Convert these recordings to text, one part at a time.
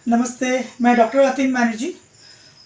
नमस्ते, मैं डॉक्टर अतिन बैनर्जी।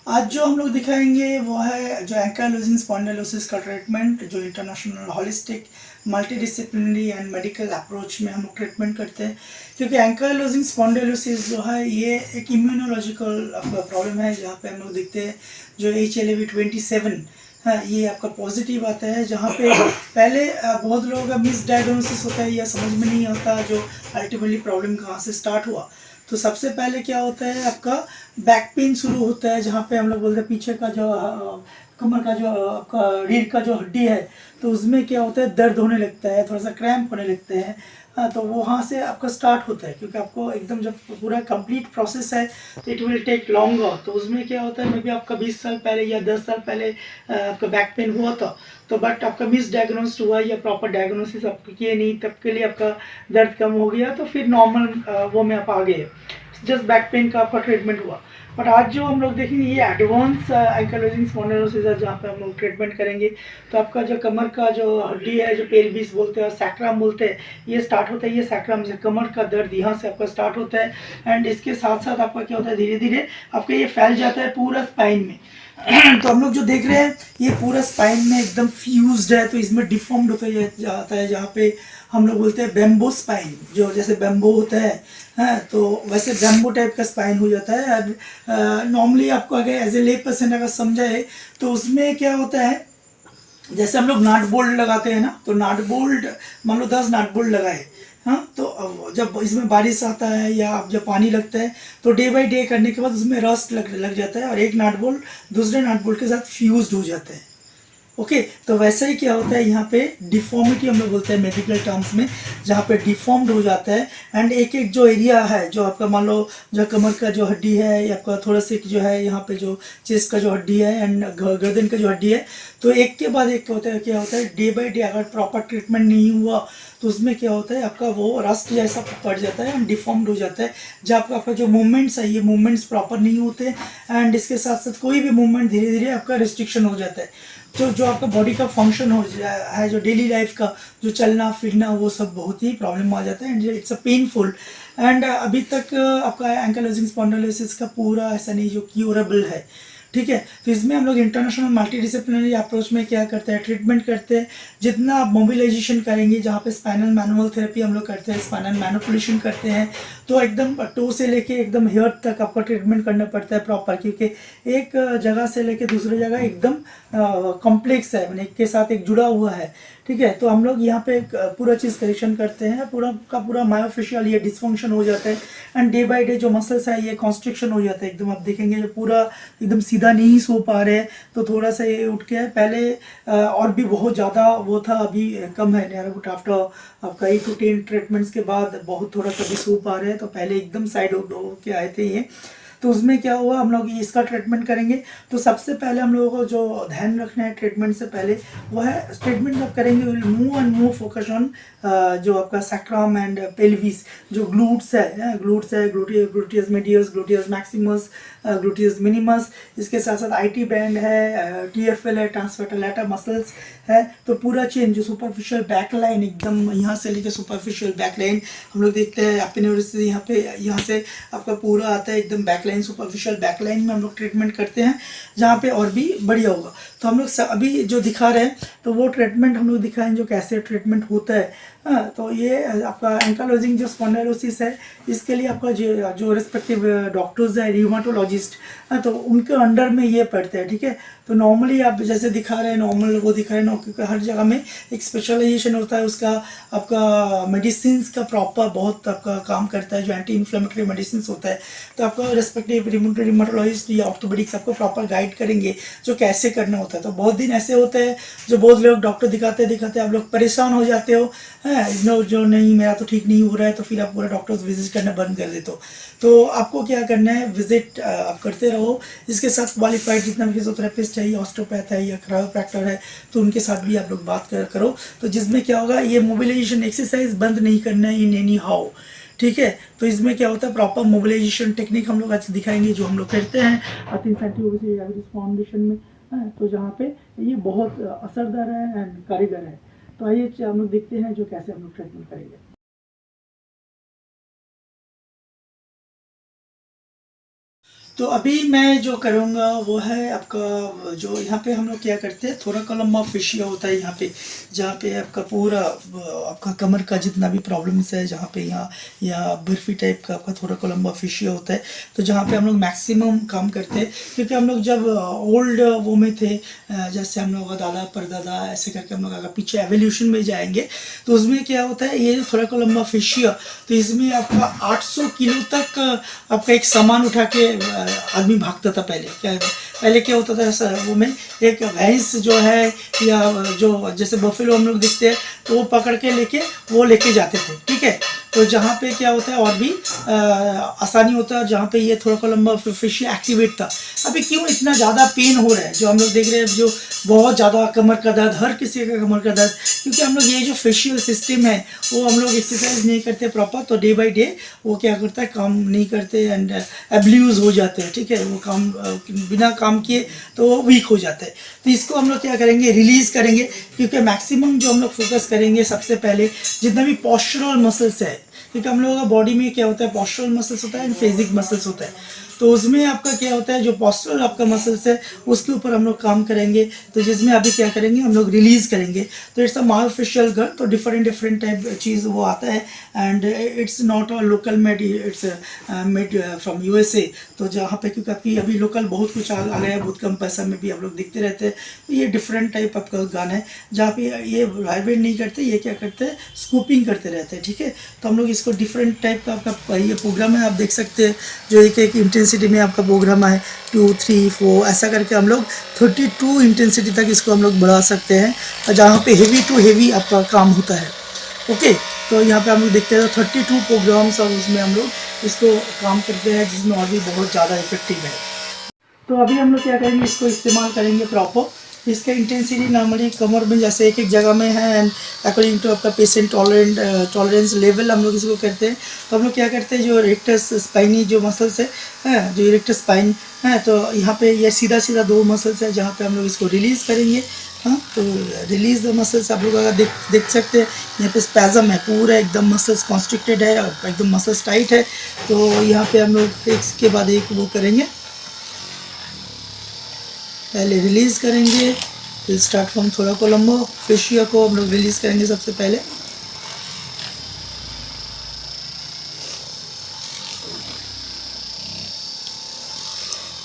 आज जो हम लोग दिखाएंगे वो है जो एंकाइलोजिंग स्पॉन्डिलोसिस का ट्रीटमेंट, जो international holistic multidisciplinary and medical approach में हम लोग ट्रीटमेंट करते हैं। क्योंकि एंकाइलोजिंग स्पॉन्डिलोसिस जो है ये एक इम्यूनोलॉजिकल आपका प्रॉब्लम है, जहाँ पे हम लोग देखते हैं जो HLA-V27 हाँ ये आपका पॉजिटिव आता है, जहाँ पे पहले बहुत लोगों का मिस डायग्नोसिस होता है या समझ में नहीं आता जो अल्टीमेटली प्रॉब्लम कहाँ से स्टार्ट हुआ। तो सबसे पहले क्या होता है, आपका बैक पेन शुरू होता है, जहाँ पे हम लोग बोलते हैं पीछे का जो कमर का जो आपका रीढ़ का जो हड्डी है, तो उसमें क्या होता है दर्द होने लगता है, थोड़ा सा क्रैम्प होने लगते हैं। हाँ, तो वो वहाँ से आपका स्टार्ट होता है, क्योंकि आपको एकदम जब पूरा कंप्लीट प्रोसेस है तो इट विल टेक लॉन्गर। तो उसमें क्या होता है, मे बी आपका 20 साल पहले या 10 साल पहले आपका बैक पेन हुआ था, तो बट आपका मिस डायग्नोस्ड हुआ या प्रॉपर डायग्नोसिस आप किए नहीं, तब के लिए आपका दर्द कम हो गया, तो फिर नॉर्मल वो में आप आ गए, जस्ट बैक पेन का आपका ट्रीटमेंट हुआ। बट आज जो हम लोग देखेंगे ये एडवांस एंकाइलोजिंग स्पॉन्डिलोसिस है, जहाँ पे हम लोग ट्रीटमेंट करेंगे। तो आपका जो कमर का जो हड्डी है, जो पेल्विस बोलते हैं और सैक्रम बोलते हैं, ये स्टार्ट होता है, ये सैक्रम से कमर का दर्द यहाँ से आपका स्टार्ट होता है। एंड इसके साथ साथ आपका क्या होता है, धीरे धीरे आपका ये फैल जाता है पूरा स्पाइन में। तो हम लोग जो देख रहे हैं ये पूरा स्पाइन में एकदम फ्यूज्ड है, तो इसमें डिफॉर्म्ड होता जाता है, जहाँ पे हम लोग बोलते हैं बेम्बो स्पाइन, जो जैसे बेम्बो होता है हाँ, तो वैसे बेम्बो टाइप का स्पाइन हो जाता है। नॉर्मली आपको अगर एज ए ले पर्सन अगर समझाए तो उसमें क्या होता है, जैसे हम लोग नाट बोल्ट लगाते हैं ना, तो नाट बोल्ट मान लो 10 नाट बोल्ट लगाए, हाँ, तो अब जब इसमें बारिश आता है या अब जब पानी लगता है तो डे बाई डे करने के बाद उसमें रस्ट लग जाता है, और एक नाट बोल्ट दूसरे नाट बोल्ट के साथ फ्यूज्ड हो जाता है। ओके, तो वैसा ही क्या होता है यहाँ पे डिफॉर्मिटी हम लोग बोलते हैं मेडिकल टर्म्स में, जहाँ पे डिफॉर्म्ड हो जाता है। एंड एक एक जो एरिया है, जो आपका मान लो जो कमर का जो हड्डी है, या आपका थोड़ा सा जो है यहाँ पे जो चेस्ट का जो हड्डी है एंड गर्दन का जो हड्डी है, तो एक के बाद एक होता है, क्या होता है डे बाई डे अगर प्रॉपर ट्रीटमेंट नहीं हुआ तो उसमें क्या होता है आपका वो रस्ट जैसा पड़ जाता है एंड डिफॉर्म्ड हो जाता है, जहाँ आपका जो मूवमेंट्स है ये मूवमेंट्स प्रॉपर नहीं होते। एंड इसके साथ साथ कोई भी मूवमेंट धीरे धीरे आपका रिस्ट्रिक्शन हो जाता है, जो जो आपका बॉडी का फंक्शन है, जो डेली लाइफ का जो चलना फिरना, वो सब बहुत ही प्रॉब्लम आ जाता है and it's a painful. And अभी तक आपका एंकाइलोजिंग स्पॉन्डिलोसिस का पूरा ऐसा नहीं जो क्यूरेबल है, ठीक है। तो इसमें हम लोग इंटरनेशनल मल्टीडिसिप्लिनरी अप्रोच में क्या करते हैं, ट्रीटमेंट करते हैं। जितना आप मोबिलाइजेशन करेंगे, जहाँ पे स्पाइनल मैनुअल थेरेपी हम लोग करते हैं, स्पाइनल मैनिपुलेशन करते हैं, तो एकदम टो से लेके एकदम हेयर तक आपका ट्रीटमेंट करना पड़ता है प्रॉपर, क्योंकि एक जगह से लेके दूसरी जगह एकदम कॉम्प्लेक्स है, मैंने एक के साथ एक जुड़ा हुआ है, ठीक है। तो हम लोग यहाँ पे पूरा चीज़ करेक्शन करते हैं, पूरा का पूरा मायोफेशियल ये डिस्फंक्शन हो जाता है एंड डे बाय डे जो मसल्स है ये कॉन्स्ट्रिक्शन हो जाता है एकदम। आप देखेंगे जो पूरा एकदम सीधा नहीं सो पा रहे हैं, तो थोड़ा सा ये उठ के है, पहले और भी बहुत ज़्यादा वो था, अभी कम है नियर आफ्टर आपका 8 to 10 ट्रीटमेंट्स के बाद बहुत थोड़ा सा भी सो पा रहे हैं। तो पहले एकदम साइड हो के आए थे ये, तो उसमें क्या हुआ, हम लोग इसका ट्रीटमेंट करेंगे। तो सबसे पहले हम लोगों को जो ध्यान रखना है ट्रीटमेंट से पहले, वो है ट्रीटमेंट जब करेंगे will move and move focus on जो आपका सैक्रम एंड पेल्विस, जो ग्लूट्स है, gluteus medius, gluteus Maximus, gluteus minimus, इसके साथ साथ IT बैंड है, TFL है, ट्रांसवर्टर लैटर मसल्स है। तो पूरा चेन जो सुपरफिशियल बैक लाइन एकदम यहाँ से लेके सुपरफिशियल बैक लाइन हम लोग देखते हैं एपिन्यूरिस से यहाँ पे, यहाँ से आपका पूरा आता है एकदम back line, superficial back line में हम लोग ट्रीटमेंट करते हैं, जहाँ पे और भी बढ़िया होगा। तो हम लोग अभी जो दिखा रहे हैं तो वो ट्रीटमेंट हम लोग दिखाएं जो कैसे ट्रीटमेंट होता है। हाँ, तो ये आपका एंकाइलोजिंग जो स्पॉन्डिलोसिस है, इसके लिए आपका जो रिस्पेक्टिव डॉक्टर्स है, रियूमेटोलॉजिस्ट, हाँ, तो उनके अंडर में ये पड़ते हैं, ठीक है। तो नॉर्मली आप जैसे दिखा रहे हैं नॉर्मल वो दिखा रहे हैं, क्योंकि हर जगह में एक स्पेशलाइजेशन होता है उसका, आपका मेडिसिन का प्रॉपर बहुत आपका काम करता है, जो एंटी इन्फ्लेमेटरी मेडिसिन होता है। तो आपका रिस्पेक्टिव रियूमेटोलॉजिस्ट या ऑर्थोपेडिक्स आपको प्रॉपर गाइड करेंगे जो कैसे करना होता है। तो बहुत दिन ऐसे होते हैं जो बहुत लोग डॉक्टर दिखाते दिखाते आप लोग परेशान हो जाते हो, है जो नहीं मेरा तो ठीक नहीं हो रहा है, तो फिर आप पूरा डॉक्टर्स विजिट करना बंद कर देते हो। तो आपको क्या करना है, विजिट आप करते रहो। इसके साथ क्वालिफाइड जितना भी फिजियोथेरेपिस्ट है या ऑस्टियोपैथ है या क्रायोप्रैक्टर है, तो उनके साथ भी आप लोग बात करो। तो जिसमें क्या होगा, ये मोबिलाइजेशन एक्सरसाइज बंद नहीं करना है इन एनी हाउ, ठीक है। तो इसमें क्या होता है, प्रॉपर मोबिलाइजेशन टेक्निक हम लोग आज दिखाएंगे जो हम लोग करते हैं अतिन सेंटिव फाउंडेशन में, तो जहाँ पे ये बहुत असरदार है एंड कारीगर है। तो आइए हम लोग देखते हैं जो कैसे हम लोग ट्रीटमेंट करेंगे। तो अभी मैं जो करूँगा वो है आपका जो यहाँ पे हम लोग क्या करते हैं, thoracolumba fascia होता है यहाँ पे, जहाँ पे आपका पूरा आपका कमर का जितना भी प्रॉब्लम्स है, जहाँ पे यहाँ या बर्फी टाइप का आपका thoracolumba fascia होता है, तो जहाँ पे हम लोग मैक्सिमम काम करते हैं। क्योंकि हम लोग जब ओल्ड वो में थे, जैसे हम लोग का दादा परदादा ऐसे करके हम लोग अगर पीछे एवोल्यूशन में जाएंगे तो उसमें क्या होता है, ये thoracolumba fascia, तो इसमें आपका 800 किलो तक आपका एक सामान उठा के आदमी भागता था। पहले क्या होता था ऐसा, वो में एक भैंस जो है या जो जैसे बफेलो हम लोग दिखते हैं तो वो पकड़ के वो लेके जाते थे, ठीक है। तो जहाँ पे क्या होता है और भी आसानी होता है, जहाँ पे ये thoracolumba fascia एक्टिवेट था। अभी क्यों इतना ज़्यादा पेन हो रहा है, जो हम लोग देख रहे हैं, जो बहुत ज़्यादा कमर का दर्द, हर किसी का कमर का दर्द, क्योंकि हम लोग ये जो फेशियल सिस्टम है वो हम लोग एक्सरसाइज नहीं करते प्रॉपर, तो डे बाई डे वो क्या करता है, काम नहीं करते एंड एब्यूज़ हो जाते हैं, ठीक है। वो काम बिना काम किए तो वो वीक हो जाते हैं। तो इसको हम लोग क्या करेंगे, रिलीज़ करेंगे। क्योंकि मैक्सिमम जो हम लोग फोकस करेंगे सबसे पहले जितना भी पॉस्चरल मसल्स है, क्योंकि हम लोगों का बॉडी में क्या होता है, पॉस्चरल मसल्स होता है एंड फेजिक मसल्स होता है। तो उसमें आपका क्या होता है, जो पॉस्चरल आपका मसल्स है उसके ऊपर हम लोग काम करेंगे। तो जिसमें अभी क्या करेंगे, हम लोग रिलीज़ करेंगे। तो इट्स अ मायोफेशियल गन, तो डिफरेंट टाइप चीज़ वो आता है and it's not a local made, it's made from USA. तो जहाँ पे क्योंकि अभी लोकल बहुत कुछ आ गया है, बहुत कम पैसा में भी हम लोग दिखते रहते हैं। तो ये डिफरेंट टाइप आपका गन है, जहाँ पे ये वाइब्रेट नहीं करते, ये क्या करते हैं, स्कूपिंग करते रहते हैं, ठीक है। तो हम लोग इसको डिफरेंट टाइप का आपका ये प्रोग्राम है, आप देख सकते हैं, जो एक इंटेंसिटी में आपका प्रोग्राम है 2, 3, 4 ऐसा करके हम लोग 32 इंटेंसिटी तक इसको हम लोग बढ़ा सकते हैं, जहाँ पे हेवी टू हेवी आपका काम होता है। ओके, तो यहाँ पे हम लोग देखते हैं 32 प्रोग्राम्स, और उसमें हम लोग इसको काम करते हैं, जिसमें और भी बहुत ज़्यादा इफेक्टिव है। तो अभी हम लोग क्या करेंगे, इसको इस्तेमाल करेंगे प्रॉपर। इसका इंटेंसिटी नॉर्मली कमर में जैसे एक जगह में है एंड अकॉर्डिंग टू आपका पेशेंट टॉलरेंस लेवल हम लोग इसको करते हैं। तो हम लोग क्या करते हैं, जो इरेक्टस स्पाइनी जो मसल्स है, जो इरेक्टस स्पाइन है, तो यहाँ पे ये सीधा 2 मसल्स है, जहाँ पे हम लोग इसको रिलीज़ करेंगे। हाँ, तो रिलीज द मसल्स आप लोग अगर देख सकते हैं, यहाँ पे स्पैज़म है, पूरा एकदम मसल्स कॉन्स्ट्रिक्टेड है और एकदम मसल्स टाइट है। तो यहाँ पे हम लोग एक के बाद एक वो करेंगे, पहले रिलीज़ करेंगे, फिर स्टार्ट फ्रॉम thoracolumba fascia को हम लोग रिलीज़ करेंगे सबसे पहले।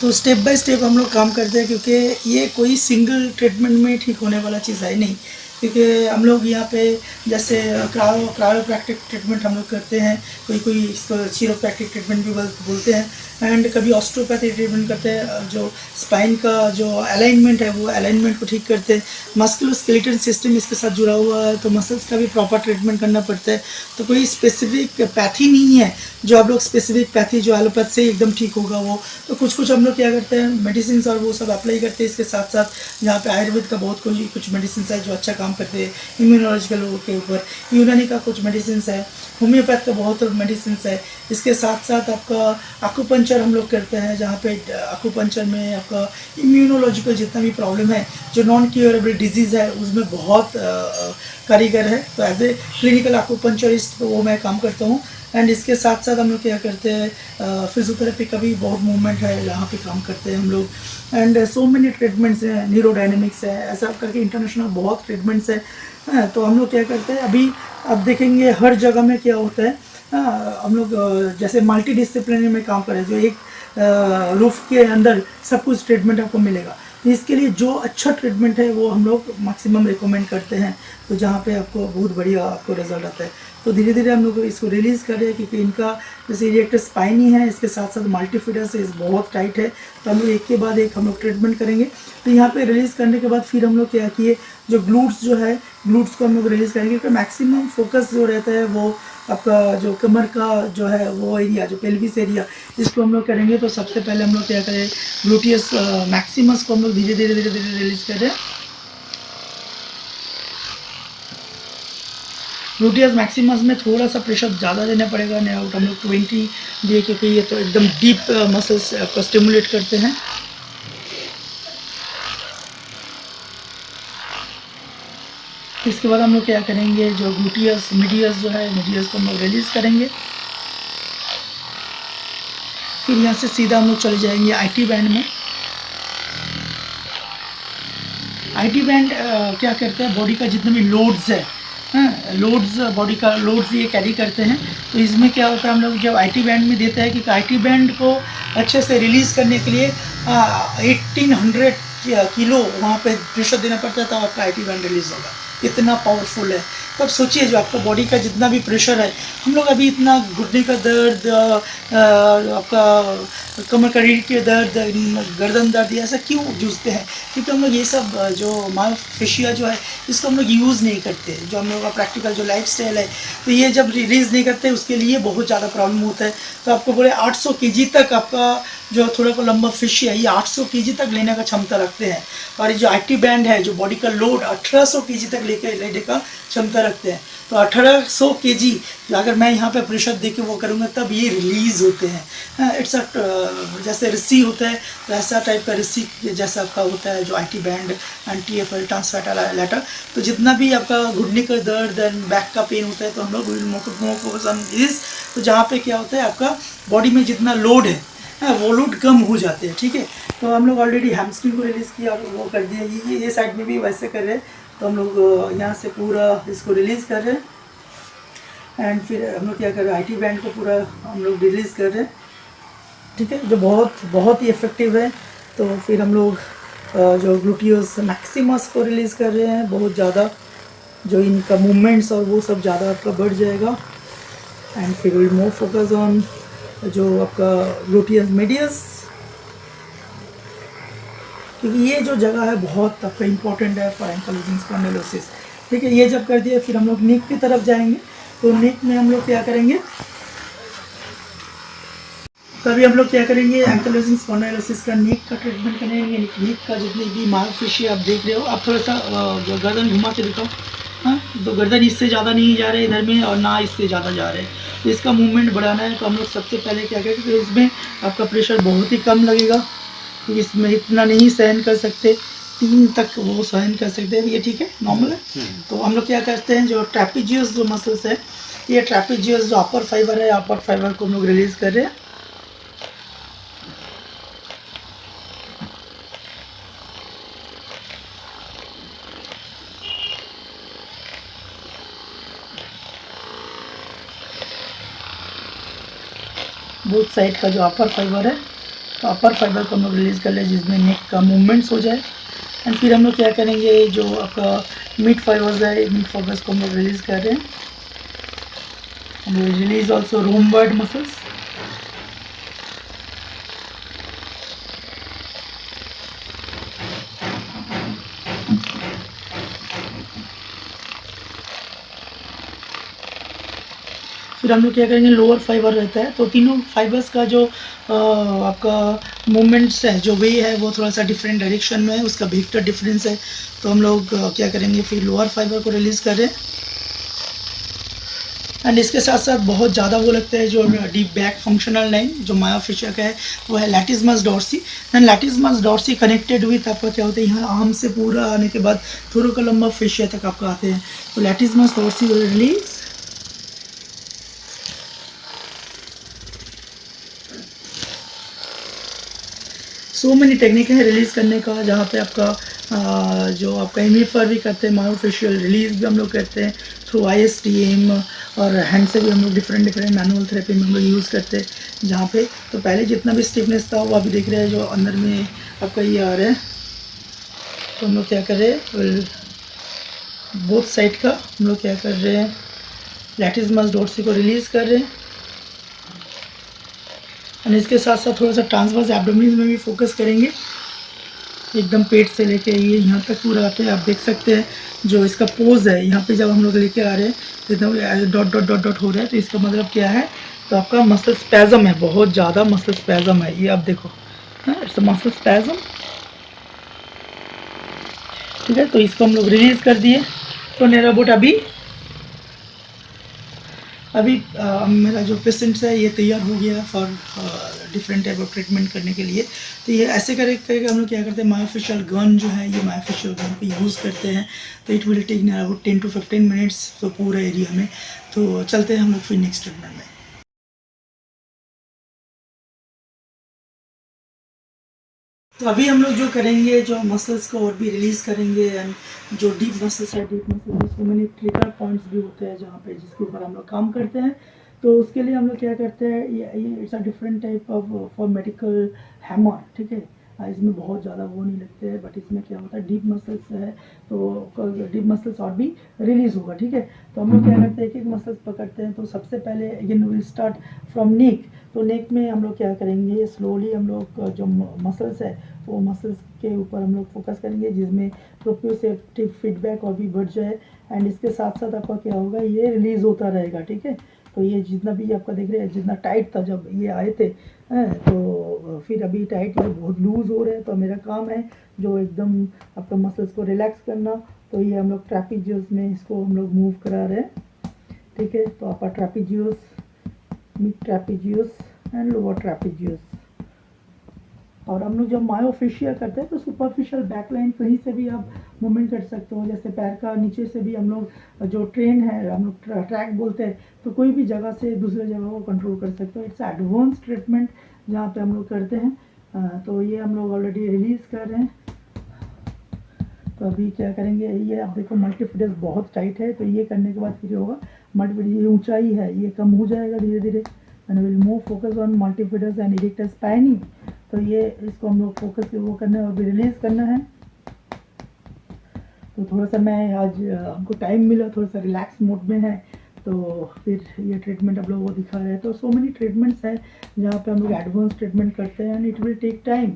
तो स्टेप बाय स्टेप हम लोग काम करते हैं, क्योंकि ये कोई सिंगल ट्रीटमेंट में ठीक होने वाला चीज़ है नहीं। क्योंकि हम लोग यहाँ पे जैसे क्रायोप्रैक्टिक ट्रीटमेंट हम लोग करते हैं, कोई इसको चिरोप्रैक्टिक ट्रीटमेंट भी बोलते हैं, एंड कभी ऑस्टियोपैथिक ट्रीटमेंट करते हैं, जो स्पाइन का जो अलाइनमेंट है वो अलाइनमेंट को ठीक करते हैं। मस्कुलोस्केलेटल सिस्टम इसके साथ जुड़ा हुआ है, तो मसल्स का भी प्रॉपर ट्रीटमेंट करना पड़ता है। तो कोई स्पेसिफिक पैथी नहीं है जो आप लोग स्पेसिफिक पैथी जो एलोपैथ से एकदम ठीक होगा वो। तो कुछ हम लोग क्या करते हैं, मेडिसिन और वो सब अप्लाई करते हैं। इसके साथ साथ यहाँ पे आयुर्वेद का बहुत कुछ मेडिसिन है जो अच्छा काम करते हैं इम्यूनोलॉजिकल के ऊपर, यूनानी का कुछ मेडिसिन है, होम्योपैथ का बहुत मेडिसिन है। इसके साथ साथ आपका एक्यूपंक्चर हम लोग करते हैं, जहाँ पे एक्यूपंक्चर में आपका इम्यूनोलॉजिकल जितना भी प्रॉब्लम है, जो नॉन क्योरेबल डिजीज़ है, उसमें बहुत कारीगर है। तो एज ए क्लिनिकल एक्यूपंक्चरिस्ट तो वो मैं काम करता हूँ। एंड इसके साथ साथ हम लोग क्या करते हैं, फिजियोथेरेपी का भी बहुत मूवमेंट है, यहाँ पे काम करते हैं हम लोग। एंड सो मेनी ट्रीटमेंट्स हैं, न्यूरोडायनेमिक्स है, ऐसा करके इंटरनेशनल बहुत ट्रीटमेंट्स है। तो हम लोग क्या करते हैं, अभी आप देखेंगे हर जगह में क्या होता है, हम लोग जैसे मल्टी डिसिप्लिनरी में काम करें, जो एक रूफ के अंदर सब कुछ ट्रीटमेंट आपको मिलेगा। तो इसके लिए जो अच्छा ट्रीटमेंट है वो हम लोग मैक्सिमम रिकमेंड करते हैं, तो जहाँ पे आपको बहुत बढ़िया आपको रिजल्ट आता है। तो धीरे धीरे हम लोग इसको रिलीज़ कर रहे हैं, क्योंकि इनका जैसे इरेक्टस स्पाइनी है, इसके साथ साथ मल्टीफिडस इस बहुत टाइट है। तो हम लोग एक के बाद एक हम लोग ट्रीटमेंट करेंगे। तो यहाँ पे रिलीज़ करने के बाद फिर हम लोग क्या किए, जो ग्लूट्स जो है, ग्लूट्स को हम लोग रिलीज़ करेंगे, क्योंकि मैक्सिमम फोकस जो रहता है वो आपका जो कमर का जो है वो एरिया, जो पेल्विस एरिया, इसको हम लोग करेंगे। तो सबसे पहले हम लोग क्या करें, ग्लूटियस मैक्सिमस को हम लोग धीरे धीरे रिलीज़ करें। ग्लूटियस मैक्सिमस में थोड़ा सा प्रेशर ज़्यादा देना पड़ेगा, नहीं आउट हम लोग 20 दिए, क्योंकि ये तो एकदम डीप मसल्स को स्टिमुलेट करते हैं। इसके बाद हम लोग क्या करेंगे, जो ग्लूटियस मीडियस जो है, मीडियस को हम लोग रिलीज़ करेंगे। फिर यहाँ से सीधा हम लोग चले जाएंगे आईटी बैंड में। आईटी बैंड क्या करते हैं, बॉडी का जितने भी लोड्स है, लोड्स, बॉडी का लोड्स ये कैरी करते हैं। तो इसमें क्या होता है, हम लोग जब आईटी बैंड में देते हैं कि आईटी बैंड को अच्छे से रिलीज़ करने के लिए 1800 किलो वहाँ पे प्रेशर देना पड़ता है, तब आपका आईटी बैंड रिलीज़ होगा। इतना पावरफुल है। तो अब सोचिए, जो आपका बॉडी का जितना भी प्रेशर है, हम लोग अभी इतना घुटने का दर्द, आपका कमर का रीढ़ के दर्द, गर्दन दर्द, ये ऐसा क्यों जूझते हैं? क्योंकि हम लोग ये सब जो मायोफेशिया जो है, इसको हम लोग यूज़ नहीं करते। जो हम लोग का प्रैक्टिकल जो लाइफस्टाइल है, तो ये जब रिलीज़ नहीं करते, उसके लिए बहुत ज़्यादा प्रॉब्लम होता है। तो आपको बोले 800 केजी तक आपका जो थोड़ा सा लंबा फिशिया, ये 800 केजी तक लेने का क्षमता रखते हैं। और ये जो आईटी बैंड है, जो बॉडी का लोड 1800 केजी तक लेने का क्षमता रखते हैं। तो 1800 केजी अगर मैं यहाँ पे प्रेशर दे के वो करूँगा, तब ये रिलीज़ होते हैं। इट्स अ जैसे रस्सी होता है, तो ऐसा टाइप का रस्सी जैसा आपका होता है जो आईटी बैंड एंड TFL, ट्रांसफैटालाइटर। तो जितना भी आपका घुटने का दर्द एंड बैक का पेन होता है, तो हम लोग will more focus on this. तो जहाँ पे क्या होता है, आपका बॉडी में जितना लोड है, वो लोड कम हो जाते हैं। ठीक है, तो हम लोग ऑलरेडी हैमस्ट्रिंग को रिलीज़ किया और वो कर दिया। ये साइड में भी वैसे कर रहे हैं। तो हम लोग यहाँ से पूरा इसको रिलीज़ कर रहे हैं एंड फिर हम लोग क्या कर रहे हैं, आईटी बैंड को पूरा हम लोग रिलीज़ कर रहे हैं। ठीक है, जो बहुत ही इफ़ेक्टिव है। तो फिर हम लोग जो ग्लूटियस मैक्सिमस को रिलीज़ कर रहे हैं, बहुत ज़्यादा जो इनका मूवमेंट्स और वो सब ज़्यादा आपका बढ़ जाएगा। एंड फिर विल मोर फोकस ऑन जो आपका ग्लूटियस मीडियस, क्योंकि ये जो जगह है बहुत आपका इम्पोर्टेंट है फॉर एंकाइलोजिंग स्पॉन्डिलोसिस। ठीक है, ये जब कर दिया, फिर हम लोग नेक की तरफ जाएंगे। तो नेक में हम लोग क्या करेंगे, तभी हम लोग क्या करेंगे, एंकाइलोजिंग स्पॉन्डिलोसिस का नेक का ट्रीटमेंट करेंगे। नेक का जितनी भी मायोफेशिया आप देख रहे हो, आप थोड़ा सा गर्दन घुमा के दिखाओ। हाँ, तो गर्दन इससे ज़्यादा नहीं जा रहे इधर में, और ना इससे ज़्यादा जा रहे हैं। तो इसका मूवमेंट बढ़ाना है। तो हम लोग सबसे पहले क्या करेंगे, तो इसमें आपका प्रेशर बहुत ही कम लगेगा, क्योंकि इसमें इतना नहीं सहन कर सकते, 3 तक वो सहन कर सकते हैं। ये ठीक है, नॉर्मल है। तो हम लोग क्या करते हैं, जो ट्रैपेजियस जो मसल्स है, ये ट्रैपेजियस जो अपर फाइबर है, अपर फाइबर को हम लोग रिलीज़ कर रहे हैं। बोथ साइड का जो अपर फाइबर है, तो अपर फाइबर को हम लोग रिलीज़ कर ले, जिसमें नेक का मूवमेंट्स हो जाए। एंड फिर हम लोग क्या करेंगे, जो आपका मिड फाइबर्स है, मिड फाइबर्स को हम लोग रिलीज़ कर रहे हैं। हम लोग रिलीज ऑल्सो रूमवर्ड मसल्स। फिर हम लोग क्या करेंगे, लोअर फाइबर रहता है, तो तीनों फाइबर्स का जो आपका मूवमेंट्स है, जो वे है, वो थोड़ा सा डिफरेंट डायरेक्शन में है, उसका वेक्टर डिफरेंस है। तो हम लोग क्या करेंगे, फिर लोअर फाइबर को रिलीज़ कर रहे हैं। एंड इसके साथ साथ बहुत ज़्यादा वो लगता है, जो डीप बैक फंक्शनल लाइन जो मायोफेशिया का है, वो है latissimus dorsi. And latissimus dorsi connected with आपका क्या होता है, यहाँ आर्म से पूरा आने के बाद थोड़ा का लंबा फेशिया तक आपका आते हैं। तो latissimus dorsi will release. So many technique है रिलीज़ करने का, जहाँ पे आपका जो आपका एमिफर भी करते हैं, मायोफेशियल रिलीज़ भी हम लोग करते हैं थ्रू ISTM, और हैंड से भी हम लोग डिफरेंट मैनुअल थेरेपी में हम लोग यूज़ करते हैं। जहाँ पे तो पहले जितना भी स्टिफनेस था, वो अभी देख रहे हैं जो अंदर में आपका ये आ रहा है। तो हम लोग क्या कर रहे हैं, बोथ साइड का हम लोग क्या कर रहे हैं, लैटिस्मस डॉर्सी को रिलीज़ कर रहे हैं। और इसके साथ साथ थोड़ा सा ट्रांसवर्स एब्डोमिन में भी फोकस करेंगे, एकदम पेट से लेके ये यहाँ तक पूरा आते हैं। आप देख सकते हैं जो इसका पोज है, यहाँ पे जब हम लोग लेके आ रहे हैं, तो एकदम डॉट डॉट डॉट डॉट हो रहा है। तो इसका मतलब क्या है, तो आपका मसल स्पैज़म है, बहुत ज़्यादा मसल स्पैज़म है। ये आप देखो, इट्स मसल स्पैज़म। ठीक है, तो इसको हम लोग रिलीज़ कर दिए। तो नियर अबाउट अभी मेरा जो पेशेंट्स है, ये तैयार हो गया for different type of treatment करने के लिए। तो ये ऐसे करके हम लोग क्या करते हैं, मायोफेशियल गन जो है, ये मायोफेशियल गन को यूज़ करते हैं। तो it will take near about 10 to 15 minutes, तो पूरा एरिया में। तो चलते हैं हम लोग फिर नेक्स्ट ट्रीटमेंट में। तो अभी हम लोग जो करेंगे, जो मसल्स को और भी रिलीज़ करेंगे, एंड जो डीप मसल्स है, डीप मसल्स जिसको मैंने ट्रिगर पॉइंट्स भी होते हैं जहाँ पे जिसके ऊपर हम लोग काम करते हैं। तो उसके लिए हम लोग क्या करते हैं, ये it's a different type of for medical hammer, ठीक है। इसमें बहुत ज़्यादा वो नहीं लगते हैं, बट इसमें क्या होता है, डीप मसल्स है तो डीप मसल्स और भी रिलीज़ होगा, ठीक है। तो हम लोग क्या करते हैं, एक एक मसल्स पकड़ते हैं। तो सबसे पहले अगेन विल स्टार्ट फ्रॉम नेक। तो नेक में हम लोग क्या करेंगे, स्लोली हम लोग जो मसल्स है वो मसल्स के ऊपर हम लोग फोकस करेंगे, जिसमें प्रोप्रियोसेप्टिव फीडबैक और भी बढ़ जाए। एंड इसके साथ साथ आपका क्या होगा, ये रिलीज़ होता रहेगा, ठीक है। तो ये जितना भी आपका देख रहे हैं, जितना टाइट था जब ये आए थे, तो फिर अभी टाइट ये बहुत लूज़ हो रहे हैं। तो मेरा काम है जो एकदम आपका मसल्स को रिलैक्स करना। तो ये हम लोग ट्रैपीजियस में इसको हम लोग मूव करा रहे हैं, ठीक है। तो आपका ट्रैपीजियस, मिड ट्रैपीजियस एंड लोअर ट्रैपीजियस। और हम लोग जब मायोफेशियल करते हैं तो सुपरफिशियल बैकलाइन कहीं से भी आप मूवमेंट कर सकते हो, जैसे पैर का नीचे से भी हम लोग जो ट्रेन है, हम लोग ट्रैक बोलते हैं, तो कोई भी जगह से दूसरे जगह को कंट्रोल कर सकते हो। इट्स एडवांस ट्रीटमेंट जहाँ पे हम लोग करते हैं। तो ये हम लोग ऑलरेडी रिलीज़ कर रहे हैं। तो अभी क्या करेंगे, ये आप देखो मल्टीफिडस बहुत टाइट है, तो ये करने के बाद फिर होगा मल्टीफिडस, ये ऊंचाई है, ये कम हो जाएगा धीरे धीरे। And will more focus on multifidus and erector spinae. तो ये इसको हम लोग फोकस वो करना है और भी रिलीज़ करना है। तो थोड़ा सा मैं आज हमको टाइम मिला, थोड़ा सा रिलैक्स मोड में है, तो फिर ये ट्रीटमेंट आप लोगों को दिखा रहे हैं। तो सो मेनी ट्रीटमेंट्स हैं जहाँ पे हम लोग एडवांस ट्रीटमेंट करते हैं, and it will take time.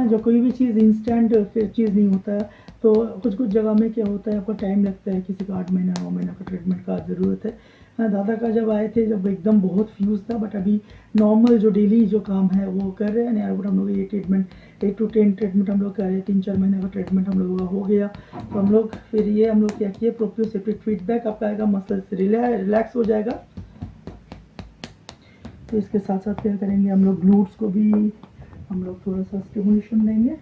जो कोई भी चीज़ इंस्टेंट चीज़ नहीं होता है। तो कुछ कुछ जगह में क्या होता है, आपको टाइम लगता है, किसी का 8 महीना 9 महीना का ट्रीटमेंट का ज़रूरत है। दादा का जब आए थे, जब एकदम बहुत फ्यूज़ था, बट अभी नॉर्मल जो डेली जो काम है वो कर रहे हैं। और हम लोग ये ट्रीटमेंट 8 to 10 ट्रीटमेंट हम लोग कर रहे हैं, 3-4 महीने का ट्रीटमेंट हम लोगों का हो गया। तो हम लोग फिर ये हम लोग क्या किए, प्रोप्रियोसेप्टिव फीडबैक आपका आएगा, मसल्स रिलैक्स हो जाएगा। तो इसके साथ साथ क्या करेंगे, हम लोग ग्लूट्स को भी हम लोग थोड़ा सा स्टिमुलेशन देंगे।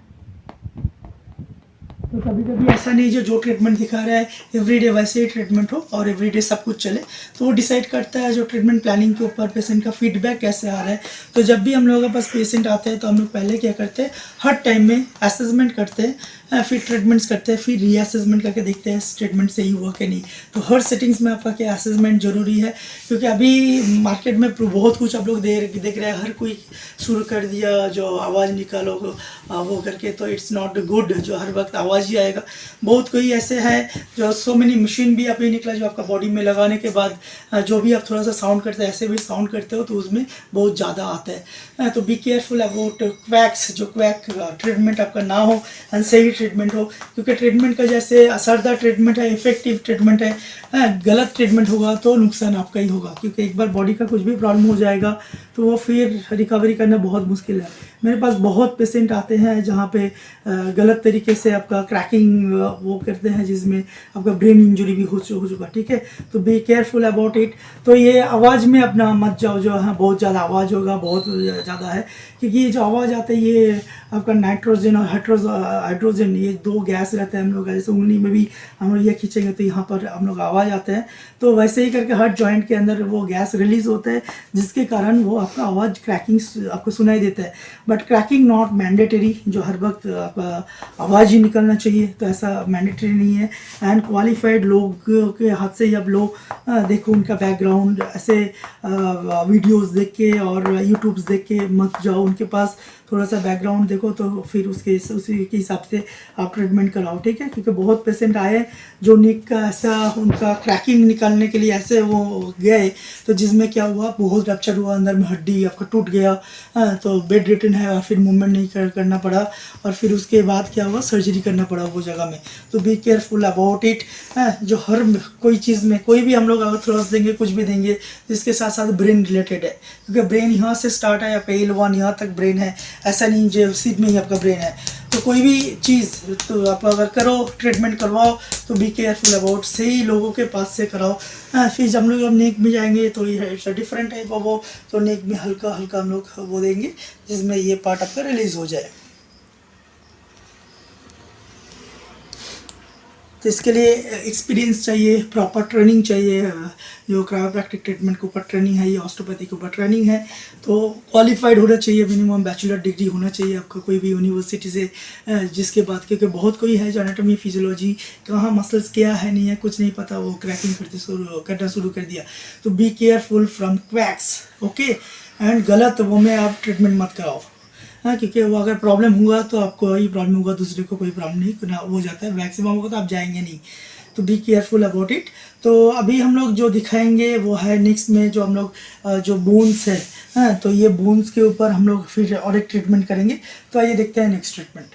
तो कभी कभी ऐसा नहीं जो ट्रीटमेंट दिखा रहा है एवरीडे वैसे ही ट्रीटमेंट हो और एवरीडे सब कुछ चले। तो वो डिसाइड करता है जो ट्रीटमेंट प्लानिंग के ऊपर, पेशेंट का फीडबैक कैसे आ रहा है। तो जब भी हम लोगों के पास पेशेंट आते हैं तो हम लोग पहले क्या करते हैं, हर टाइम में असेसमेंट करते हैं, फिर ट्रीटमेंट्स करते हैं, फिर रीअसेसमेंट करके देखते हैं ट्रीटमेंट सही हुआ कि नहीं। तो हर सेटिंग्स में आपका क्या असेसमेंट ज़रूरी है, क्योंकि अभी मार्केट में बहुत कुछ आप लोग देख रहे हैं, हर कोई शुरू कर दिया जो आवाज़ निकालो वो करके। तो इट्स नॉट गुड जो हर वक्त आवाज़ ही आएगा। बहुत कोई ऐसे है जो सो मेनी मशीन भी अभी निकला जो आपका बॉडी में लगाने के बाद जो भी आप थोड़ा सा साउंड करते हैं, ऐसे भी साउंड करते हो तो उसमें बहुत ज़्यादा आता है। तो बी केयरफुल अबाउट क्वैक्स, जो क्वैक ट्रीटमेंट आपका ना हो, सही ट्रीटमेंट हो। क्योंकि ट्रीटमेंट का जैसे असरदार ट्रीटमेंट है, इफेक्टिव ट्रीटमेंट है, गलत ट्रीटमेंट होगा तो नुकसान आपका ही होगा। क्योंकि एक बार बॉडी का कुछ भी प्रॉब्लम हो जाएगा तो वो फिर रिकवरी करना बहुत मुश्किल है। मेरे पास बहुत पेशेंट आते हैं जहाँ पे गलत तरीके से आपका क्रैकिंग वो करते हैं, जिसमें आपका ब्रेन इंजरी भी हो चुका, ठीक है। तो बी केयरफुल अबाउट इट। तो ये आवाज़ में अपना मत जाओ, जो है बहुत ज़्यादा आवाज़ होगा, बहुत ज़्यादा है, क्योंकि ये जो आवाज़ आता है ये आपका नाइट्रोजन और हाइड्रोजन, ये 2 गैस रहते हैं हम लोग का। जैसे उंगली में भी हम लोग ये खींचेंगे तो यहाँ पर हम लोग आवाज़ आते हैं। तो वैसे ही करके हर जॉइंट के अंदर वो गैस रिलीज़ होता है, जिसके कारण वो आपका आवाज़ क्रैकिंग आपको सुनाई देता है। बट क्रैकिंग नॉट मैंडेटरी, जो हर वक्त आपका आवाज़ ही निकलना चाहिए, तो ऐसा मैंडेटरी नहीं है। एंड क्वालिफाइड लोग के हाथ से ही अब लोग देखो उनका बैकग्राउंड, ऐसे वीडियोस देख के और यूट्यूब्स देख के मत जाओ, उनके पास थोड़ा सा बैकग्राउंड देखो, तो फिर उसी के हिसाब से आप ट्रीटमेंट कराओ, ठीक है। क्योंकि बहुत पेशेंट आए जो निक का ऐसा उनका क्रैकिंग निकालने के लिए ऐसे वो गए, तो जिसमें क्या हुआ, बहुत रप्चर हुआ, अंदर में हड्डी आपका टूट गया, तो बेड रिटर्न है और फिर मूवमेंट नहीं करना पड़ा, और फिर उसके बाद क्या हुआ, सर्जरी करना पड़ा वो जगह में। तो बी केयरफुल अबाउट इट। जो हर कोई चीज़ में कोई भी हम लोग अगर थ्रोस देंगे, कुछ भी देंगे, इसके साथ साथ ब्रेन रिलेटेड है। क्योंकि ब्रेन यहाँ से स्टार्ट है, आपका L1 यहाँ तक ब्रेन है, ऐसा नहीं जो सीध में ही आपका ब्रेन है। तो कोई भी चीज़ तो आप अगर करो, ट्रीटमेंट करवाओ, तो बी केयरफुल अबाउट, सही लोगों के पास से कराओ। फिर जब हम लोग अब नेक में जाएंगे तो ये it's a different type of वो, तो नेक में हल्का हल्का हम लोग वो देंगे, जिसमें ये पार्ट आपका रिलीज़ हो जाए। तो इसके लिए एक्सपीरियंस चाहिए, प्रॉपर ट्रेनिंग चाहिए। जो क्रायोप्रैक्टिक ट्रीटमेंट के ऊपर ट्रेनिंग है, ये ऑस्टियोपैथी के ऊपर ट्रेनिंग है, तो क्वालिफाइड होना चाहिए, मिनिमम बैचलर डिग्री होना चाहिए आपका कोई भी यूनिवर्सिटी से। जिसके बाद क्योंकि बहुत कोई है जो एनाटॉमी फिजियोलॉजी कहाँ मसल्स क्या है नहीं है कुछ नहीं पता, वो क्रैकिंग करना शुरू कर दिया। तो be careful from quacks, okay. And गलत वो में आप ट्रीटमेंट मत कराओ, हाँ, क्योंकि वो अगर प्रॉब्लम हुआ तो आपको ही प्रॉब्लम होगा, दूसरे को कोई प्रॉब्लम नहीं ना हो जाता है। मैक्सिमम होगा तो आप जाएंगे नहीं, तो बी केयरफुल अबाउट इट। तो अभी हम लोग जो दिखाएंगे वो है नेक्स्ट में जो हम लोग जो बोन्स है, हाँ, तो ये बोन्स के ऊपर हम लोग फिर और एक ट्रीटमेंट करेंगे। तो आइए देखते हैं नेक्स्ट ट्रीटमेंट।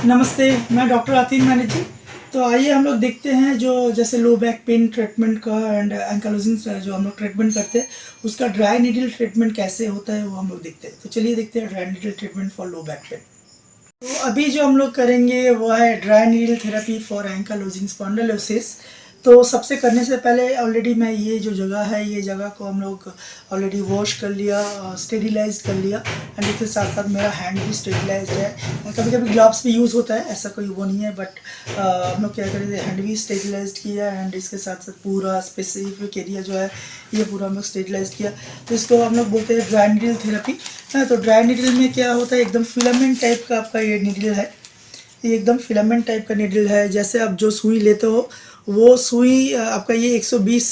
नमस्ते, मैं डॉक्टर आतिन मैनेजी। तो आइए हम लोग देखते हैं जो जैसे लो बैक पेन ट्रीटमेंट का एंड एंकालोजिंग जो हम लोग ट्रीटमेंट करते हैं उसका ड्राई नीडल ट्रीटमेंट कैसे होता है वो हम लोग देखते हैं। तो चलिए देखते हैं dry needle treatment for low back pain. तो अभी जो हम लोग करेंगे वो है dry needle therapy for ankylosing spondylosis. तो सबसे करने से पहले ऑलरेडी मैं ये जो जगह है ये जगह को हम लोग ऑलरेडी वॉश कर लिया, स्टेरिलाइज कर लिया, एंड इसके साथ साथ मेरा हैंड भी स्टेरिलाइज है। कभी कभी ग्लव्स भी यूज़ होता है, ऐसा कोई वो नहीं है, बट हम लोग क्या करेंगे हैंड भी स्टेरिलाइज किया एंड इसके साथ साथ पूरा स्पेसिफिक एरिया जो है ये पूरा हम लोग स्टेरिलाइज किया। तो इसको हम लोग बोलते हैं ड्राई नीडल थेरेपी। तो ड्राई नीडल में क्या होता है, एकदम फिलामेंट टाइप का आपका ये नीडल है, ये एकदम फिलामेंट टाइप का नीडल है। जैसे आप जो सुई लेते हो वो सुई आपका ये 120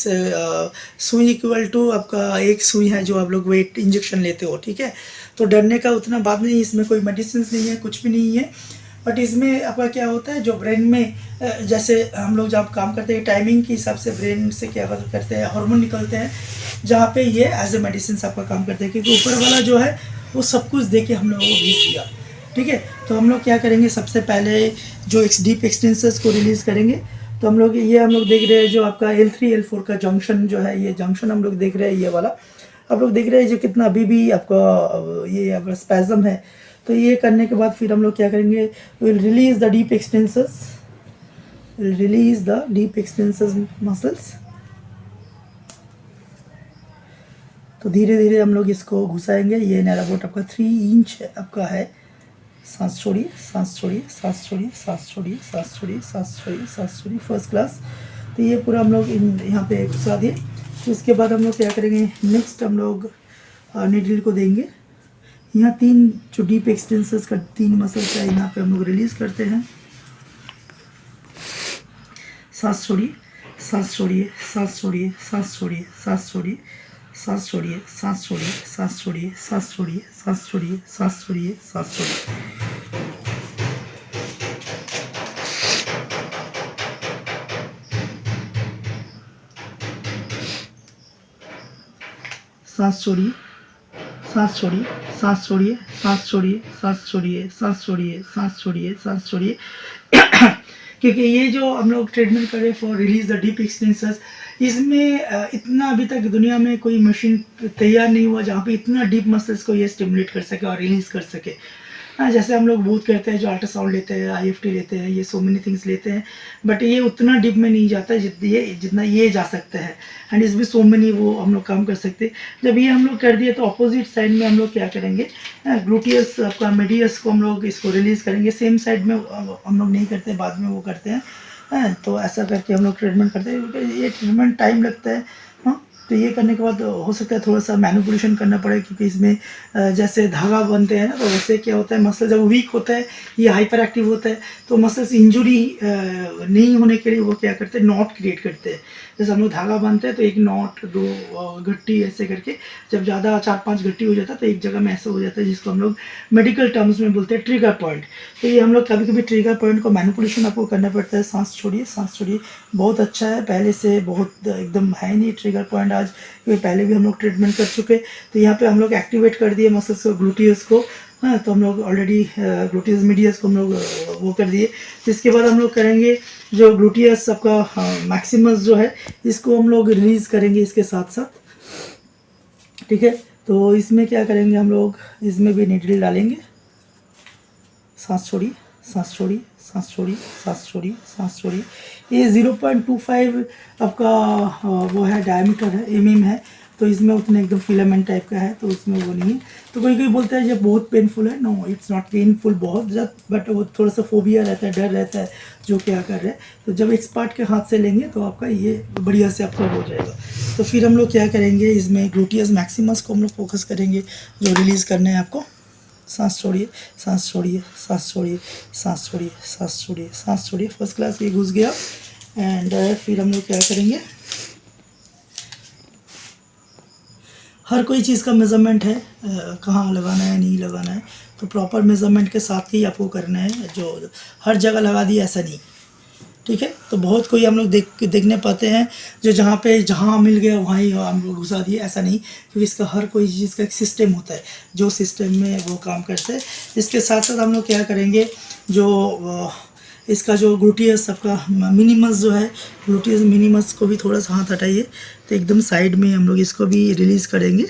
सुई इक्वल टू आपका एक सुई है जो आप लोग वेट इंजेक्शन लेते हो, ठीक है। तो डरने का उतना बात नहीं, इसमें कोई मेडिसिन नहीं है, कुछ भी नहीं है। बट इसमें आपका क्या होता है जो ब्रेन में जैसे हम लोग जब काम करते हैं टाइमिंग के हिसाब से ब्रेन से क्या करते हैं हार्मोन निकलते हैं, जहाँ पे ये एज ए मेडिसिन आपका काम करते हैं, क्योंकि ऊपर वाला जो है वो सब कुछ दे के हम लोगों को भेज दिया, ठीक है। तो हम लोग क्या करेंगे, सबसे पहले जो डीप एक्सटेंसर्स को रिलीज़ करेंगे। तो हम लोग देख रहे हैं जो आपका L3 L4 का जंक्शन जो है, ये जंक्शन हम लोग देख रहे हैं, ये वाला आप लोग देख रहे हैं जो कितना अभी भी आपका ये आपका स्पैज़म है। तो ये करने के बाद फिर हम लोग क्या करेंगे, will release the deep extensors muscles. तो धीरे धीरे हम लोग इसको घुसाएंगे। ये नियर अबाउट आपका 3 इंच आपका है। सांस छोड़िए, सांस छोड़िए, सांस छोड़िए, सांस छोड़िए, सांस छोड़िए, सांस छोड़िए, सांस छोड़िए, फर्स्ट क्लास। तो ये पूरा हम लोग यहाँ पे घुसा दिए। तो इसके बाद हम लोग क्या करेंगे, नेक्स्ट हम लोग नीडल को देंगे। यहाँ 3 जो डीप एक्सटेंसर्स का 3 मसल्स है, यहाँ पे हम लोग रिलीज़ करते हैं। सांस छोड़िए, सांस छोड़िए, सांस छोड़िए, सांस छोड़िए, सांस छोड़िए, सांस छोड़िए, सांस छोड़िए, सांस छोड़िए, सांस छोड़िए, सांस छोड़िए, सांस छोड़िए, सांस छोड़िए। सांस छोड़िए, सांस छोड़िए, सांस छोड़िए, सांस छोड़िए, सांस छोड़िए, सांस छोड़िए, सांस छोड़िए, सांस छोड़िए। क्योंकि ये जो हम लोग ट्रीटमेंट करें for release the deep extensors, इसमें इतना अभी तक दुनिया में कोई मशीन तैयार नहीं हुआ जहाँ पे इतना डीप मसल्स को ये स्टिमुलेट कर सके और रिलीज कर सके। हाँ, जैसे हम लोग बहुत करते हैं जो अल्ट्रासाउंड लेते हैं, IFT लेते हैं, ये सो मेनी थिंग्स लेते हैं, बट ये उतना डीप में नहीं जाता जितना ये जा सकता है। एंड इसमें सो मेनी वो हम लोग काम कर सकते हैं। जब ये हम लोग कर दिए तो अपोजिट साइड में हम लोग क्या करेंगे, ग्लूटियस आपका मीडियस को हम लोग इसको रिलीज़ करेंगे। सेम साइड में हम लोग नहीं करते, बाद में वो करते हैं। तो ऐसा करके हम लोग ट्रीटमेंट करते हैं, क्योंकि ये ट्रीटमेंट टाइम लगता है। हाँ, तो ये करने के बाद हो सकता है थोड़ा सा मैनिपुलेशन करना पड़े, क्योंकि इसमें जैसे धागा बनते हैं ना, तो वैसे क्या होता है मसल जब वीक होता है, ये हाइपर एक्टिव होता है, तो मसल्स इंजुरी नहीं होने के लिए वो क्या करते हैं, नॉट क्रिएट करते हैं। जैसे हम लोग धागा बांधते हैं तो एक नॉट, 2 गट्टी ऐसे करके, जब ज़्यादा 4-5 गट्टी हो जाता है तो एक जगह में ऐसा हो जाता है, जिसको हम लोग मेडिकल टर्म्स में बोलते हैं ट्रिगर पॉइंट। तो ये हम लोग कभी कभी ट्रिगर पॉइंट को मैनिपुलेशन आपको करना पड़ता है। सांस छोड़िए, सांस छोड़िए, बहुत अच्छा है, पहले से बहुत एकदम है नहीं ट्रिगर पॉइंट आज, क्योंकि पहले भी हम लोग ट्रीटमेंट कर चुके। तो यहाँ पे हम लोग एक्टिवेट कर दिए मसल्स को, ग्लूटियस को। हाँ, तो हम लोग ऑलरेडी ग्लूटियस मीडियस को हम लोग वो कर दिए। तो इसके बाद हम लोग करेंगे जो ग्लूटियस आपका मैक्सिमस जो है, इसको हम लोग रिलीज़ करेंगे इसके साथ साथ, ठीक है। तो इसमें क्या करेंगे हम लोग, इसमें भी नीडल डालेंगे। सांस छोड़िए, सांस छोड़िए, सांस छोड़िए, सांस छोड़िए, सांस छोड़िए। ये 0.25 आपका वो है डायमीटर है, mm है। तो इसमें उतने एकदम फिलामेंट टाइप का है, तो उसमें वो नहीं है। तो कोई कोई बोलता है ये बहुत पेनफुल है। नो, इट्स नॉट पेनफुल बहुत ज़्यादा, बट वो थोड़ा सा फोबिया रहता है, डर रहता है जो क्या कर रहे हैं। तो जब एक्सपर्ट के हाथ से लेंगे तो आपका ये बढ़िया से आपका हो जाएगा। तो फिर हम लोग क्या करेंगे, इसमें ग्लूटियस मैक्सिमस को हम लोग फोकस करेंगे, जो रिलीज़ करना है आपको। सांस छोड़िए, सांस छोड़िए, सांस छोड़िए, सांस छोड़िए, सांस छोड़िए, सांस छोड़िए। फर्स्ट क्लास ये घुस गया। एंड फिर हम लोग क्या करेंगे, हर कोई चीज़ का मेज़रमेंट है, कहाँ लगाना है नहीं लगाना है, तो प्रॉपर मेज़रमेंट के साथ ही आपको करना है। जो हर जगह लगा दिया ऐसा नहीं, ठीक है। तो बहुत कोई हम लोग देखने पाते हैं जो जहाँ मिल गया वहाँ ही हम लोग घुसा दिए, ऐसा नहीं, क्योंकि इसका हर कोई चीज़ का एक सिस्टम होता है, जो सिस्टम में वो काम करते हैं। इसके साथ साथ हम लोग क्या करेंगे, जो इसका जो ग्लूटियस आपका मिनिमस जो है, ग्लूटियस मिनिमस को भी थोड़ा सा हाथ हटाइए, तो एकदम साइड में हम लोग इसको भी रिलीज़ करेंगे।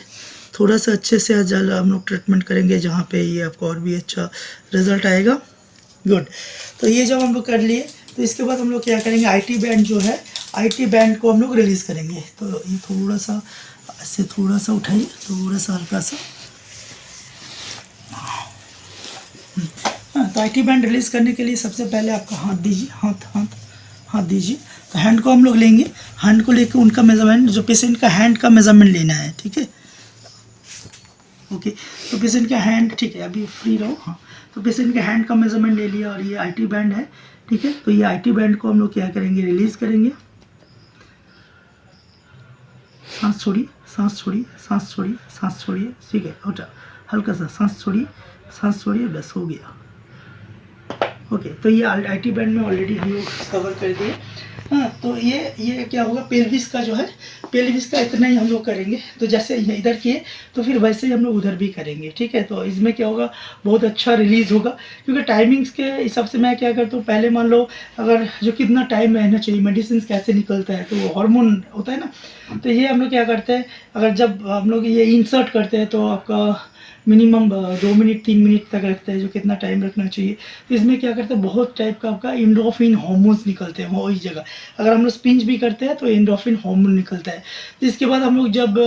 थोड़ा सा अच्छे से आज हम लोग ट्रीटमेंट करेंगे, जहाँ पे ये आपको और भी अच्छा रिजल्ट आएगा। गुड। तो ये जब हम लोग कर लिए, तो इसके बाद हम लोग क्या करेंगे, आईटी बैंड जो है, आईटी बैंड को हम लोग रिलीज़ करेंगे। तो ये थोड़ा सा ऐसे थोड़ा सा उठाइए, थोड़ा सा हल्का सा। हाँ, तो आईटी बैंड रिलीज़ करने के लिए सबसे पहले आपका हाथ दीजिए, हाथ दीजिए। तो हैंड को हम लोग लेंगे, हैंड को लेकर उनका मेजरमेंट, जो पेशेंट का हैंड का मेजरमेंट लेना है, ठीक है। ओके, तो पेशेंट का हैंड, ठीक है, अभी फ्री रहो। हाँ, तो पेशेंट के हैंड का मेजरमेंट ले लिया, और ये आईटी बैंड है, ठीक है। तो ये आईटी बैंड को हम लोग क्या करेंगे, रिलीज़ करेंगे। सांस छोड़िए, सांस छोड़िए, सांस छोड़िए, सांस छोड़िए, ठीक है। उठा, हल्का सा सांस छोड़िए, सांस छोड़िए, बस हो गया। ओके, तो ये आईटी बैंड में ऑलरेडी हम लोग कवर कर दिए। हाँ, तो ये क्या होगा, पेल्विस का जो है, पेल्विस का इतना ही हम लोग करेंगे। तो जैसे इधर किए, तो फिर वैसे ही हम लोग उधर भी करेंगे, ठीक है। तो इसमें क्या होगा, बहुत अच्छा रिलीज़ होगा, क्योंकि टाइमिंग्स के हिसाब से मैं क्या करता हूँ, पहले मान लो अगर जो कितना टाइम रहना चाहिए, मेडिसिन कैसे निकलता है, तो वो हार्मोन होता है ना, तो ये हम लोग क्या करते हैं, अगर जब हम लोग ये इंसर्ट करते हैं, तो आपका मिनिमम 2 मिनट 3 मिनट तक रखते हैं, जो कितना टाइम रखना चाहिए। तो इसमें क्या करते हैं, बहुत टाइप का आपका एंडोर्फिन हार्मोन्स निकलते हैं वही जगह। अगर हम लोग स्पिंच भी करते हैं तो एंडोर्फिन हार्मोन निकलता है। तो इसके बाद हम लोग जब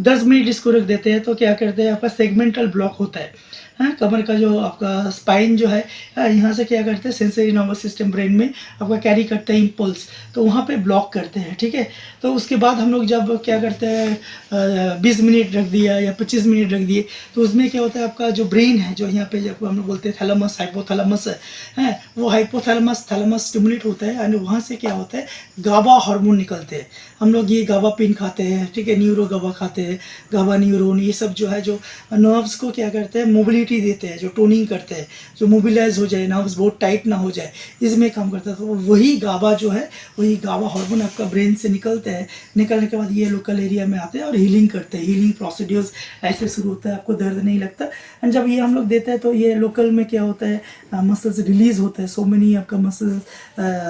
10 मिनट इसको रख देते हैं, तो क्या करते हैं, आपका सेगमेंटल ब्लॉक होता है। हाँ, कमर का जो आपका स्पाइन जो है, यहाँ से क्या करते हैं, सेंसरी नर्वस सिस्टम ब्रेन में आपका कैरी करते हैं इम्पल्स, तो वहाँ पे ब्लॉक करते हैं, ठीक है। तो उसके बाद हम लोग जब क्या करते हैं, 20 मिनट रख दिया या 25 मिनट रख दिए, तो उसमें क्या होता है, आपका जो ब्रेन है, जो यहाँ पे जब हम लोग बोलते हैं थैलेमस हाइपोथैलेमस है, वो हाइपोथैलेमस थैलेमस स्टिमुलेट होता है, और वहाँ से क्या होता है, गाबा हार्मोन निकलते हैं। हम लोग ये गाबा पिन खाते हैं, ठीक है, न्यूरो गाबा खाते हैं, गाबा न्यूरोन, ये सब जो है, जो नर्व्स को क्या करते हैं, मोबिलिटी देते हैं, जो टोनिंग करते हैं, जो मोबिलाइज हो जाए, नर्व्स बहुत टाइट ना हो जाए, इसमें काम करता है। तो वही गाबा जो है, वही गाबा हार्मोन आपका ब्रेन से निकलते हैं। निकलने के बाद ये लोकल एरिया में आते हैं और हीलिंग करते हैं। हीलिंग प्रोसीड्यूर्स ऐसे शुरू होता है, आपको दर्द नहीं लगता। एंड जब ये हम लोग देते हैं, तो ये लोकल में क्या होता है, मसल्स रिलीज होते हैं। सो मैनी आपका मसल्स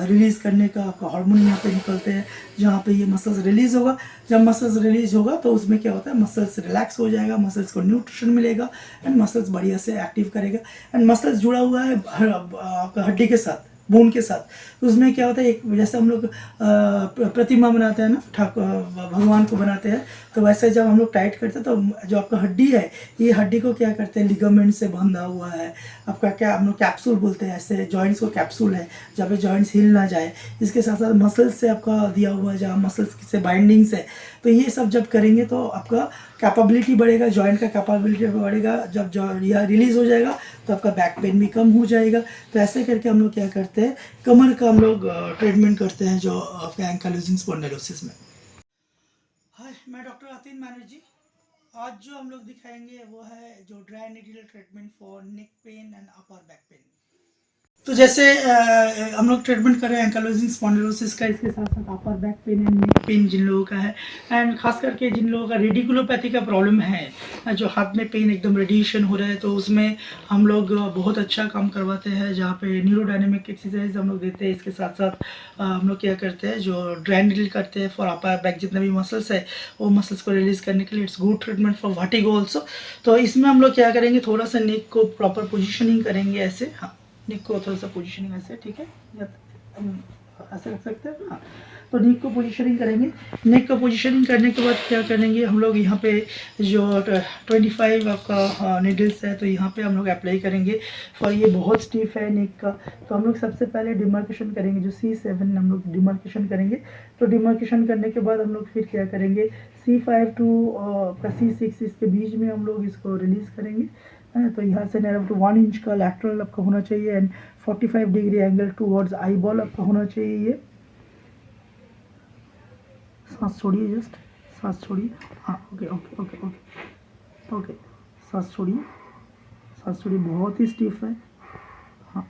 रिलीज करने का आपका हार्मोन यहाँ पे निकलते हैं, जहाँ पे ये मसल्स रिलीज होगा। जब मसल्स रिलीज होगा, तो उसमें क्या होता है, मसल्स रिलैक्स हो जाएगा, मसल्स को न्यूट्रिशन मिलेगा, एंड मसल्स बढ़िया से एक्टिव करेगा। एंड मसल्स जुड़ा हुआ है आपका हड्डी के साथ, बोन के साथ। तो उसमें क्या होता है, एक जैसे हम लोग प्रतिमा बनाते हैं ना, ठाकुर भगवान को बनाते हैं, तो वैसे जब हम लोग टाइट करते हैं, तो जो आपका हड्डी है, ये हड्डी को क्या करते हैं, लिगामेंट से बंधा हुआ है आपका, क्या हम लोग कैप्सूल बोलते हैं, ऐसे जॉइंट्स को कैप्सूल है, जहाँ पे जॉइंट्स हिल ना जाए। इसके साथ साथ मसल्स से आपका दिया हुआ है, जहाँ मसल्स से बाइंडिंग्स है। तो ये सब जब करेंगे, तो आपका कैपेबिलिटी बढ़ेगा, जॉइंट का कैपेबिलिटी बढ़ेगा। जब यह रिलीज़ हो जाएगा, तो आपका बैक पेन भी कम हो जाएगा। तो ऐसे करके हम लोग क्या करते हैं, कमर का हम लोग ट्रीटमेंट करते हैं, जो आपका एंकाइलोजिंग स्पॉन्डिलोसिस में। हाय, मैं डॉक्टर अतिन बैनर्जी। आज जो हम लोग दिखाएंगे वो है जो dry needle treatment for neck pain and upper back pain. तो जैसे हम लोग ट्रीटमेंट कर रहे हैं एंकाइलोजिंग स्पॉन्डिलोसिस का, इसके साथ साथ upper back pain and neck pain जिन लोगों का है, एंड खास करके जिन लोगों का रेडिकुलोपैथी का प्रॉब्लम है, जो हाथ में पेन एकदम रेडिएशन हो रहा है, तो उसमें हम लोग बहुत अच्छा काम करवाते हैं, जहाँ पे न्यूरोडायनेमिक एक्सरसाइज हम लोग देते हैं। इसके साथ साथ हम लोग क्या करते हैं, जो ड्राई नीडल करते हैं फॉर अपर बैक, जितने भी मसल्स है, वो मसल्स को रिलीज करने के लिए। It's good treatment for vertigo also. तो इसमें हम लोग क्या करेंगे, थोड़ा सा नेक को प्रॉपर पोजिशनिंग करेंगे, ऐसे। हाँ, नेक को थोड़ा सा पोजीशनिंग ऐसे, ठीक है, या हम ऐसे रख सकते हैं। हाँ, तो नेक को पोजीशनिंग करेंगे। नेक को पोजीशनिंग करने के बाद क्या करेंगे हम लोग, यहाँ पे जो 25 आपका नीडल्स है तो यहाँ पे हम लोग अप्लाई करेंगे। और ये बहुत स्टिफ है नेक का, तो हम लोग सबसे पहले डिमार्केशन करेंगे, जो C7 हम लोग डिमार्केशन करेंगे। तो डिमार्केशन करने के बाद हम लोग फिर क्या करेंगे, C5 टू C6 इसके बीच में हम लोग इसको रिलीज़ करेंगे। तो यहाँ से अराउंड 1 इंच का लैटरल आपका होना चाहिए and 45 degree angle towards eye ball आपका होना चाहिए। ये सांस छोड़िए, जस्ट सांस छोड़िए। हाँ, okay okay okay okay okay, सांस छोड़िए, सांस छोड़िए, बहुत ही स्टिफ है। हाँ,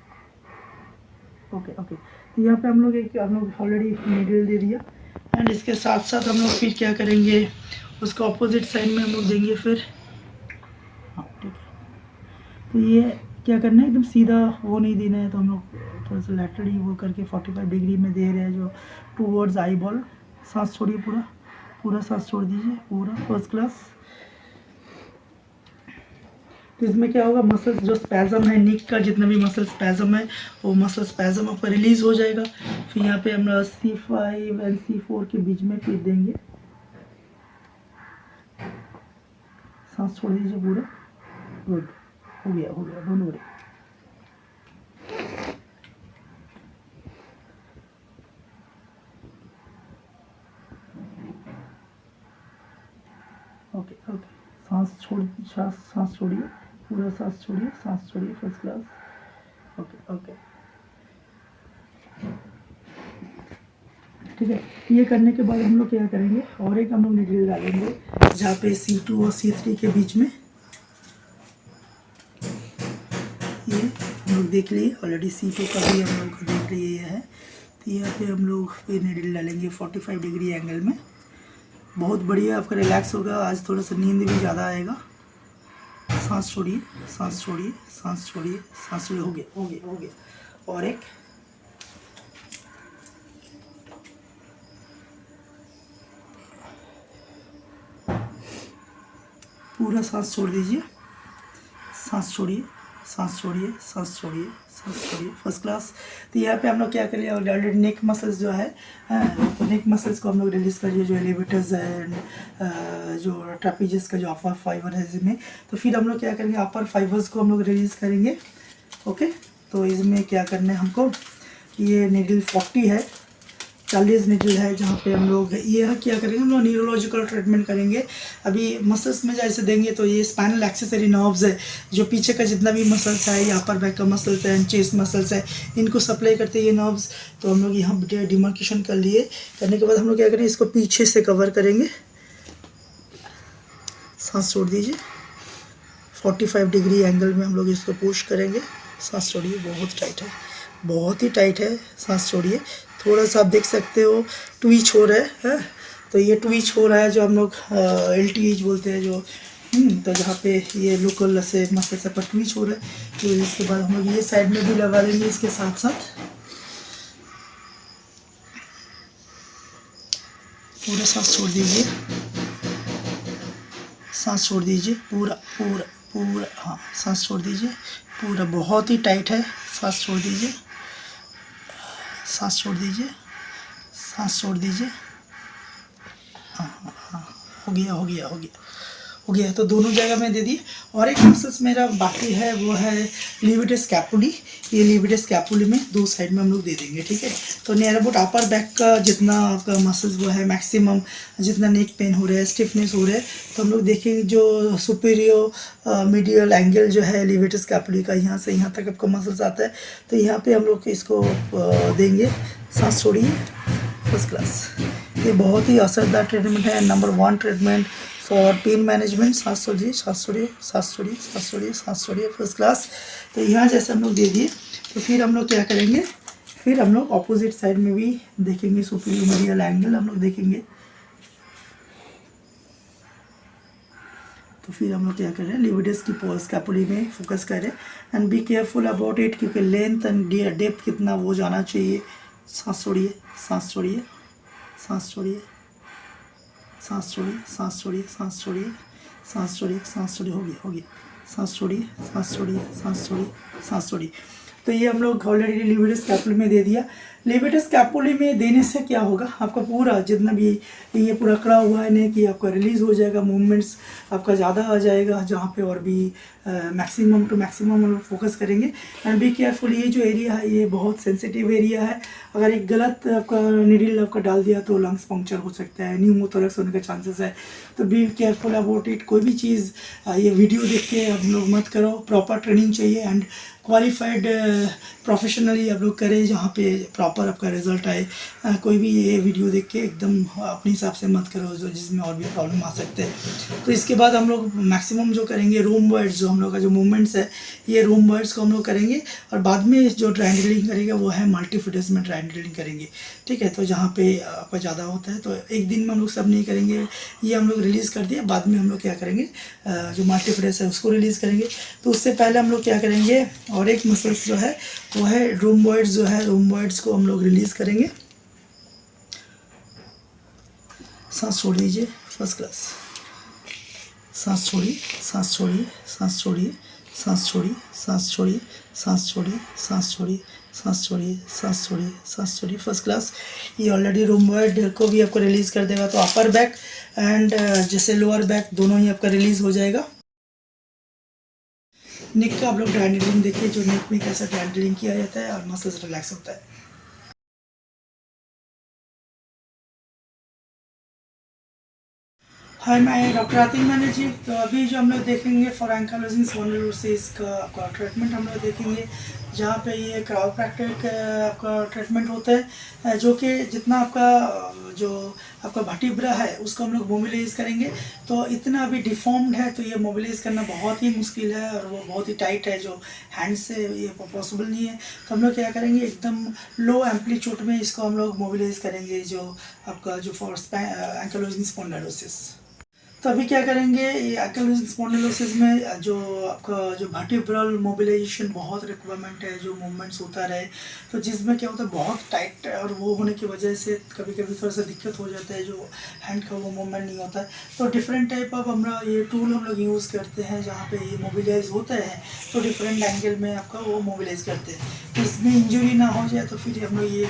ओके ओके। तो यहाँ पे हम लोग ऑलरेडी नीडल दे दिया एंड इसके साथ साथ हम लोग फिर क्या करेंगे, उसको अपोजिट साइड में हम लोग देंगे फिर। हाँ, ठीक है। तो ये क्या करना है, एकदम सीधा वो नहीं देना है, तो हम लोग थोड़ा सा लैटरली वो करके 45 डिग्री में दे रहे हैं जो टूवर्ड्स आई बॉल। सांस छोड़िए, पूरा पूरा सांस छोड़ दीजिए, पूरा फर्स्ट क्लास। तो इसमें क्या होगा, मसल्स जो स्पैज़म है नेक का, जितना भी मसल स्पैज़म है वो मसल स्पैज़म आपका रिलीज़ हो जाएगा। फिर यहाँ पे हम C5 एंड C4 के बीच में फिर देंगे। सांस छोड़ दीजिए पूरा, गुड, हो गया डोंट वरी। ओके ओके, सांस छोड़िए, पूरा सांस छोड़िए, फर्स्ट क्लास। ओके ओके, ठीक है। ये करने के बाद हम लोग क्या करेंगे, और एक हम लोग नीडल डालेंगे जहाँ पे C2 और C3 के बीच में। ये हम लोग देख लिए ऑलरेडी, C2 का भी हम लोग देख लिए ये है। तो यहाँ पे हम लोग फिर नीडल डालेंगे 45 डिग्री एंगल में। बहुत बढ़िया, आपका रिलैक्स होगा आज, थोड़ा सा नींद भी ज़्यादा आएगा। सांस छोड़िए, सांस छोड़िए, सांस छोड़िए, सांस छोड़िए, हो गया। और एक, पूरा सांस छोड़ दीजिए, सांस छोड़िए, सांस छोड़िए, सांस छोड़िए, सांस छोड़िए, फर्स्ट क्लास। तो यहाँ पे हम लोग क्या करेंगे, ऑलरेडी नेक मसल्स जो है, तो नेक मसल्स को हम लोग रिलीज़ करिए, जो एलिवेटर्स है, जो ट्रापीजियस का जो अपर फाइबर है इसमें। तो फिर हम लोग क्या करेंगे, अपर फाइबर्स को हम लोग रिलीज़ करेंगे। ओके, तो इसमें क्या करना है हमको, ये नीडल 40 नीडल है, जहाँ पे हम लोग ये क्या करेंगे, हम लोग न्यूरोलॉजिकल ट्रीटमेंट करेंगे। अभी मसल्स में जैसे देंगे तो ये स्पाइनल एक्सेसरी नर्व्स है, जो पीछे का जितना भी मसल्स है, या अपर बैक का मसल्स है, चेस्ट मसल्स है, इनको सप्लाई करते हैं ये नर्व्स। तो हम लोग यहाँ डिमार्केशन कर लिए, करने के बाद हम लोग क्या करेंगे, इसको पीछे से कवर करेंगे। सांस छोड़ दीजिए, 45 डिग्री एंगल में हम लोग इसको पुश करेंगे। सांस छोड़िए, बहुत ही टाइट है, सांस छोड़िए। थोड़ा सा आप देख सकते हो ट्विच हो रहा है, तो ये ट्विच हो रहा है जो हम लोग LTH बोलते हैं, जो तो जहाँ पे ये लोकल से मसल से पर ट्विच हो रहा है। तो इसके बाद हम लोग ये साइड में भी लगा देंगे इसके साथ साथ। पूरा सांस छोड़ दीजिए, सांस छोड़ दीजिए, पूरा, हाँ, सांस छोड़ दीजिए पूरा, बहुत ही टाइट है, सांस छोड़ दीजिए, सांस छोड़ दीजिए, सांस छोड़ दीजिए। हाँ, हो गया। तो दोनों जगह में दे दी। और एक मसल्स मेरा बाकी है, वो है लिविटस कैपुली। ये लिविटस कैपुली में 2 साइड में हम लोग दे देंगे, ठीक है। तो नियर अबाउट अपर बैक का जितना आपका मसल्स वो है, मैक्सिमम जितना नेक पेन हो रहा है, स्टिफनेस हो रहा है, तो हम लोग देखेंगे जो सुपीरियर मीडियल एंगल जो है लिविटस कैपुली का, यहाँ से यहाँ तक आपका मसल्स आता है। तो यहाँ पे हम लोग इसको देंगे। सांस छोड़िए, फर्स्ट क्लास। ये बहुत ही असरदार ट्रीटमेंट है, number 1 treatment for pain management. सांस छोड़िए, फर्स्ट क्लास। तो यहाँ जैसे हम लोग दे दिए, तो फिर हम लोग क्या करेंगे, फिर हम लोग ऑपोजिट साइड में भी देखेंगे, सुपीरियर मीडियल एंगल हम लोग देखेंगे। तो फिर हम लोग क्या कर रहे हैं, लिविटस की पोल्स कैपुली में फोकस करें and be careful about it, क्योंकि लेंथ एंड डेप्थ कितना वो जाना चाहिए। सांस छोड़िए, सांस छोड़िए, सांस छोड़िए, सांस छोड़िए, सांस छोड़िए, सांस छोड़िए, सांस छोड़िए, सांस छोड़िए, हो गया। सांस छोड़िए, सांस छोड़िए, सांस छोड़िए, सांस छोड़िए। तो ये हम लोग ऑलरेडी लिविटस कैपुली में दे दिया। लेविटस कैपुली में देने से क्या होगा, आपका पूरा जितना भी ये पूरा अकड़ा हुआ है नहीं कि आपका रिलीज़ हो जाएगा, मूवमेंट्स आपका ज़्यादा आ जाएगा, जहाँ पे और भी मैक्सिमम टू मैक्सिमम हम लोग फोकस करेंगे। एंड बी केयरफुल, ये जो एरिया है ये बहुत सेंसिटिव एरिया है, अगर एक गलत आपका नीडल आपका डाल दिया तो लंग्स पंक्चर हो सकता है, न्यूमोथोरैक्स होने का चांसेस है। तो बी केयरफुल अबाउट इट। कोई भी चीज़ ये वीडियो देख के हम लोग मत करो, प्रॉपर ट्रेनिंग चाहिए एंड क्वालिफाइड प्रोफेशनली आप लोग करें जहाँ पे प्रॉपर आपका रिजल्ट आए। कोई भी ये वीडियो देख के एकदम अपने हिसाब से मत करो जो जिसमें और भी प्रॉब्लम आ सकते हैं। तो इसके बाद हम लोग मैक्सिमम जो करेंगे रोम्बॉइड्स, जो हम लोग का जो मूवमेंट्स है ये रोम्बॉइड्स को हम लोग करेंगे, और बाद में जो ट्रायंगलिंग करेंगे वो है मल्टीफिटस में ट्रायंगलिंग करेंगे। ठीक है, तो जहाँ पे आपका ज़्यादा होता है तो एक दिन में हम लोग सब नहीं करेंगे, ये हम लोग रिलीज़ कर दिया, बाद में हम लोग क्या करेंगे जो मल्टीफिटस है उसको रिलीज़ करेंगे। तो उससे पहले हम लोग क्या करेंगे, और एक मसल्स जो है वो है रोम्बॉइड्स, जो है रोम्बॉइड्स को हम लोग रिलीज़ करेंगे। सांस छोड़ दीजिए, फर्स्ट क्लास। सांस छोड़िए, सांस छोड़िए, सांस छोड़िए, सांस छोड़िए, सांस छोड़िए, सांस छोड़िए, सांस छोड़िए, सांस छोड़िए, सांस छोड़िए, सांस छोड़िए, फर्स्ट क्लास। ये ऑलरेडी रोम्बॉइड को भी आपको रिलीज़ कर देगा, तो अपर बैक एंड जैसे लोअर बैक दोनों ही आपका रिलीज़ हो जाएगा। नेक का आप लोग ड्राइंग देखिए, जो नेक में कैसा ड्राइंग किया जाता है और मसल्स रिलैक्स होता है। हाय, मैं डॉक्टर आतिम बनर्जी। तो अभी जो हम लोग देखेंगे फॉर एंकाइलोसिंग स्पॉन्डिलोसिस का आपका ट्रीटमेंट हम लोग देखेंगे, जहाँ पे ये क्रायोप्रैक्टिक आपका ट्रीटमेंट होता है, जो कि जितना आपका जो आपका वर्टिब्रा है उसको हम लोग मोबिलाइज करेंगे। तो इतना अभी डिफॉर्म्ड है तो ये मोबिलाइज करना बहुत ही मुश्किल है, और वो बहुत ही टाइट है, जो हैंड से ये पॉसिबल नहीं है। तो हम लोग क्या करेंगे, एकदम लो एम्पलीट्यूड में इसको हम लोग मोबिलाइज करेंगे, जो आपका जो फॉर एंकाइलोसिंग स्पॉन्डिलोसिस। तो अभी क्या करेंगे, ये एंकाइलोसिंग स्पॉन्डिलोसिस में जो आपका जो वर्टिब्रल मोबिलाइजेशन बहुत रिक्वायरमेंट है, जो मूवमेंट्स होता रहे, तो जिसमें क्या होता है बहुत टाइट, और वो होने की वजह से कभी कभी थोड़ा सा दिक्कत हो जाता है, जो हैंड का वो मूवमेंट नहीं होता है। तो डिफरेंट टाइप ऑफ हमरा ये टूल हम लोग यूज़ करते हैं, जहाँ पे ये मोबिलाइज होता है, तो डिफरेंट एंगल में आपका वो मोबिलाइज करते हैं। तो इसमें इंजरी ना हो जाए तो फिर हम लोग ये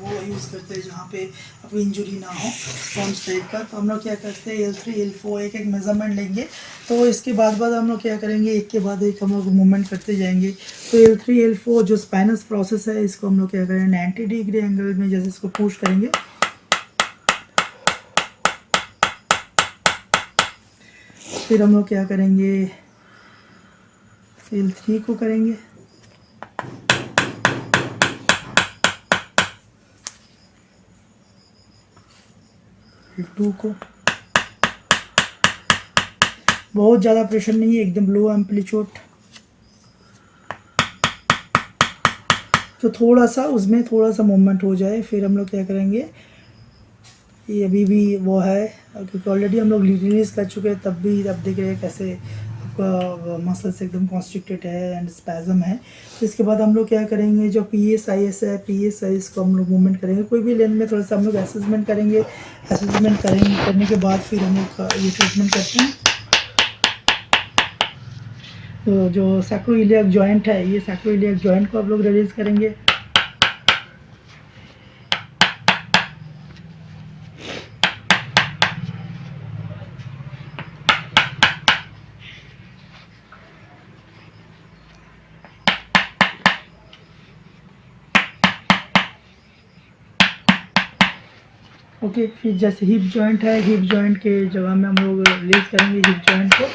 वो यूज़ करते हैं जहाँ पे आपको इंजरी ना हो, स्पॉन्ज टाइप का। तो हम लोग क्या करते हैं, L3 L4 एक एक मेजरमेंट लेंगे, तो इसके बाद हम लोग क्या करेंगे, एक के बाद एक हम लोग मूवमेंट करते जाएंगे। तो L3 L4 जो स्पाइनस प्रोसेस है, इसको हम लोग क्या करेंगे 90 डिग्री एंगल में जैसे इसको पुश करेंगे। फिर हम लोग क्या करेंगे, L3 को करेंगे, L2 को। बहुत ज़्यादा प्रेशर नहीं है, एकदम लो एम्पलीट्यूड, तो थोड़ा सा उसमें थोड़ा सा मूवमेंट हो जाए। फिर हम लोग क्या करेंगे, ये अभी भी वो है क्योंकि ऑलरेडी हम लोग रिलीज़ कर चुके हैं, तब भी अब देख रहे हैं कैसे आपका मसल्स एकदम कॉन्स्ट्रिक्टेड है एंड स्पैज़म है। तो इसके बाद हम लोग क्या करेंगे, जो PSIS है, PSIS को हम लोग मूवमेंट करेंगे, कोई भी लेन में थोड़ा सा हम लोग असेसमेंट करेंगे। असेसमेंट करने के बाद फिर हम लोग ये ट्रीटमेंट करते हैं। तो जो सैक्रोइलियक जॉइंट है, ये सैक्रोइलियक जॉइंट को आप लोग रिलीज़ करेंगे। ओके, फिर जैसे हिप जॉइंट है, हिप जॉइंट के जगह में हम लोग रिलीज करेंगे हिप जॉइंट को।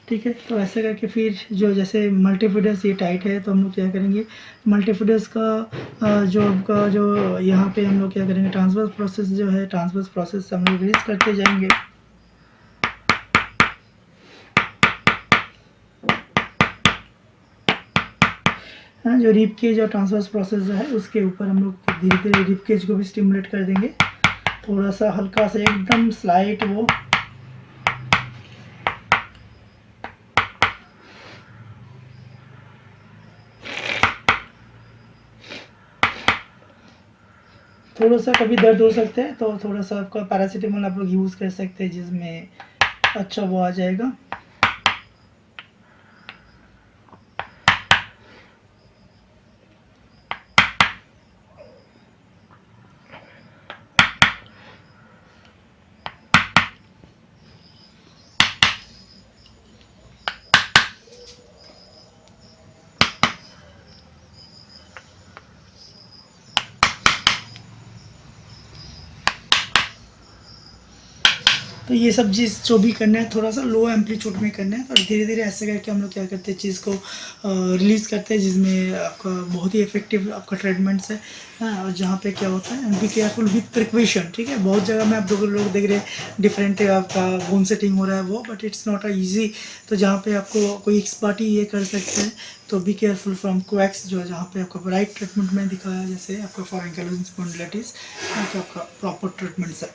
ठीक है, तो ऐसे करके फिर जो जैसे मल्टीफिडस ये टाइट है, तो हम लोग क्या करेंगे, मल्टीफिडस का जो आपका जो यहाँ पे हम लोग क्या करेंगे, ट्रांसवर्स प्रोसेस जो है, ट्रांसवर्स प्रोसेस हम लोग रिलीज करते जाएंगे। हाँ, जो रिप केज और ट्रांसवर्स प्रोसेस जो है उसके ऊपर हम लोग धीरे धीरे रिप केज को भी स्टिमुलेट कर देंगे, थोड़ा सा हल्का सा एकदम स्लाइट वो। थोड़ा सा कभी दर्द हो सकता है तो थोड़ा सा आपका पैरासीटामोल आप लोग यूज़ कर सकते हैं, जिसमें अच्छा वो आ जाएगा। तो ये सब चीज़ जो भी करना है थोड़ा सा लो एम्पलीट्यूड में करना है, और धीरे धीरे ऐसे करके हम लोग क्या करते हैं चीज़ को रिलीज़ करते हैं, जिसमें आपका बहुत ही इफेक्टिव आपका ट्रीटमेंट्स है। हाँ, और जहाँ पे क्या होता है and be careful with precaution, ठीक है। बहुत जगह में आप लोग देख रहे हैं डिफरेंट आपका बोन सेटिंग हो रहा है वो, but it's not a easy. तो जहाँ पे आपको कोई एक्सपर्ट ही ये कर सकते हैं, तो बी केयरफुल फ्रॉम कोएक्स, जो जहाँ पे आपका राइट ट्रीटमेंट में दिखाया, जैसे आपका फॉर एंकाइलोसिंग स्पॉन्डिलाइटिस आपका प्रॉपर ट्रीटमेंट्स है।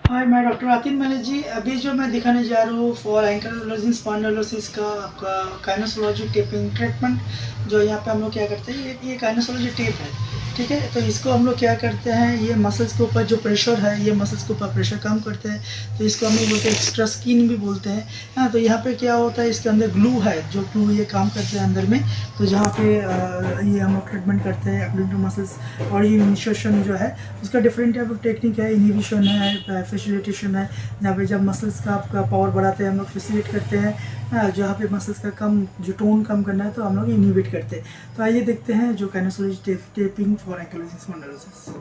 हाय, मैं डॉक्टर आतिन मलिक जी। अभी जो मैं दिखाने जा रहा हूँ फॉर एंकाइलोसिंग स्पॉन्डिलोसिस का आपका काइनेसोलॉजी टेपिंग ट्रीटमेंट। जो यहाँ पे हम लोग क्या करते हैं, ये काइनेसोलॉजी टेप है, ठीक है। तो इसको हम लोग क्या करते हैं, ये मसल्स के ऊपर जो प्रेशर है, ये मसल्स के ऊपर प्रेशर कम करते हैं, तो इसको हम लोग बोलते हैं एक्स्ट्रा स्किन भी बोलते हैं। हाँ, तो यहाँ पे क्या होता है, इसके अंदर ग्लू है, जो ग्लू ये काम करते हैं अंदर में। तो जहाँ पे ये हम लोग ट्रीटमेंट करते हैं अकॉर्डिंग टू मसल्स, और ये इनिशिएशन जो है उसका डिफरेंट टाइप ऑफ टेक्निक है। इनिबिशन है, फैसिलिटेशन है, जहाँ पे जब मसल्स का आपका पावर बढ़ाते हैं हम लोग फैसिलिटेट करते हैं। जहाँ पे मसल्स का कम जो टोन कम करना है तो हम लोग इनिबिट करते हैं। तो आइए देखते हैं जो काइनेसोलॉजी टेपिंग फॉर एंकाइलोसिंग स्पॉन्डिलोसिस।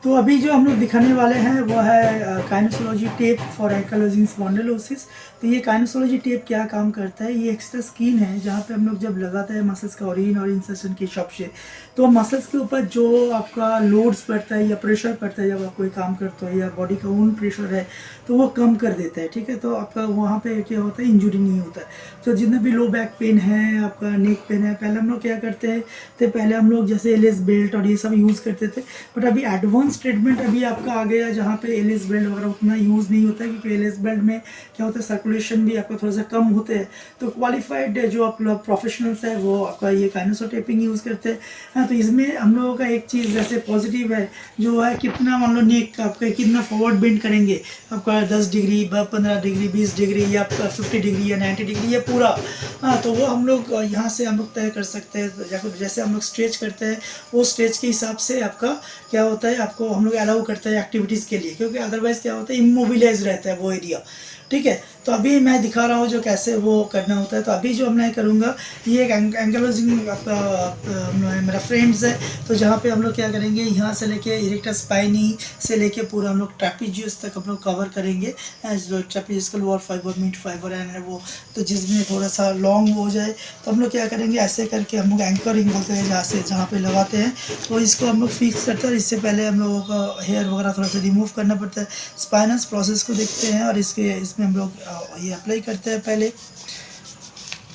तो अभी जो हम लोग दिखाने वाले हैं वो है काइनेसोलॉजी टेप फॉर एंकाइलोसिंग स्पॉन्डिलोसिस। तो ये काइनेसोलॉजी टेप क्या काम करता है, ये एक्स्ट्रा स्किन है, जहाँ पे हम लोग जब लगाते हैं मसल्स का ओरिजिन और इंसर्शन के हिसाब से, तो मसल्स के ऊपर जो आपका लोड्स पड़ता है या प्रेशर पड़ता है, जब आप कोई काम करते हो या बॉडी का ओन प्रेशर है, तो वो कम कर देता है, ठीक है। तो आपका वहाँ पे क्या होता है, इंजुरी नहीं होता है। तो जितने भी लो बैक पेन है, आपका नेक पेन है, पहले हम लोग क्या करते हैं, तो पहले हम लोग जैसे एलिस बेल्ट और ये सब यूज़ करते थे, बट अभी एडवांस ट्रीटमेंट अभी आपका आ गया, जहाँ पे एलिस बेल्ट वगैरह उतना यूज़ नहीं होता है, क्योंकि एलिस बेल्ट में क्या होता है, सर्कुलेशन भी आपका थोड़ा सा कम होते हैं। तो क्वालिफाइड जो आप लोग प्रोफेशनल्स है वो आपका ये काइनेसो टेपिंग यूज़ करते हैं। हाँ, तो इसमें हम लोगों का एक चीज़ जैसे पॉजिटिव है, जो है कितना मान लो नेक आपका कितना फॉरवर्ड बेंड करेंगे, आपका 10 डिग्री 15 डिग्री 20 डिग्री या 50 डिग्री या 90 डिग्री या पूरा। हाँ, तो वो हम लोग यहाँ से हम लोग तय कर सकते हैं। जैसे हम लोग स्ट्रेच करते हैं, वो स्ट्रेच के हिसाब से आपका क्या होता है, आपको हम लोग अलाउ करते हैं एक्टिविटीज़ के लिए, क्योंकि अदरवाइज़ क्या होता है, इमोबिलाइज रहता है वो एरिया, ठीक है। तो अभी मैं दिखा रहा हूँ जो कैसे वो करना होता है। तो अभी जो मैं करूँगा, ये एक एंकाइलोसिंग आपका मेरा फ्रेंड्स है। तो जहाँ पे हम लोग क्या करेंगे, यहाँ से लेके इरेक्टर स्पाइनी से लेके पूरा हम लोग ट्रेपेजियस तक हम लोग कवर करेंगे। जो ट्रेपेजियस का लोअर फाइबर, मिड फाइबर है वो, तो जिसमें थोड़ा सा लॉन्ग हो जाए, तो हम लोग क्या करेंगे, ऐसे करके हम लोग एंकरिंग बोलते हैं, जहाँ पे लगाते हैं, तो इसको हम लोग फिक्स करते हैं। इससे पहले हम लोगों का हेयर वगैरह थोड़ा सा रिमूव करना पड़ता है। स्पाइनस प्रोसेस को देखते हैं, और इसमें हम लोग ये अप्लाई करते हैं पहले।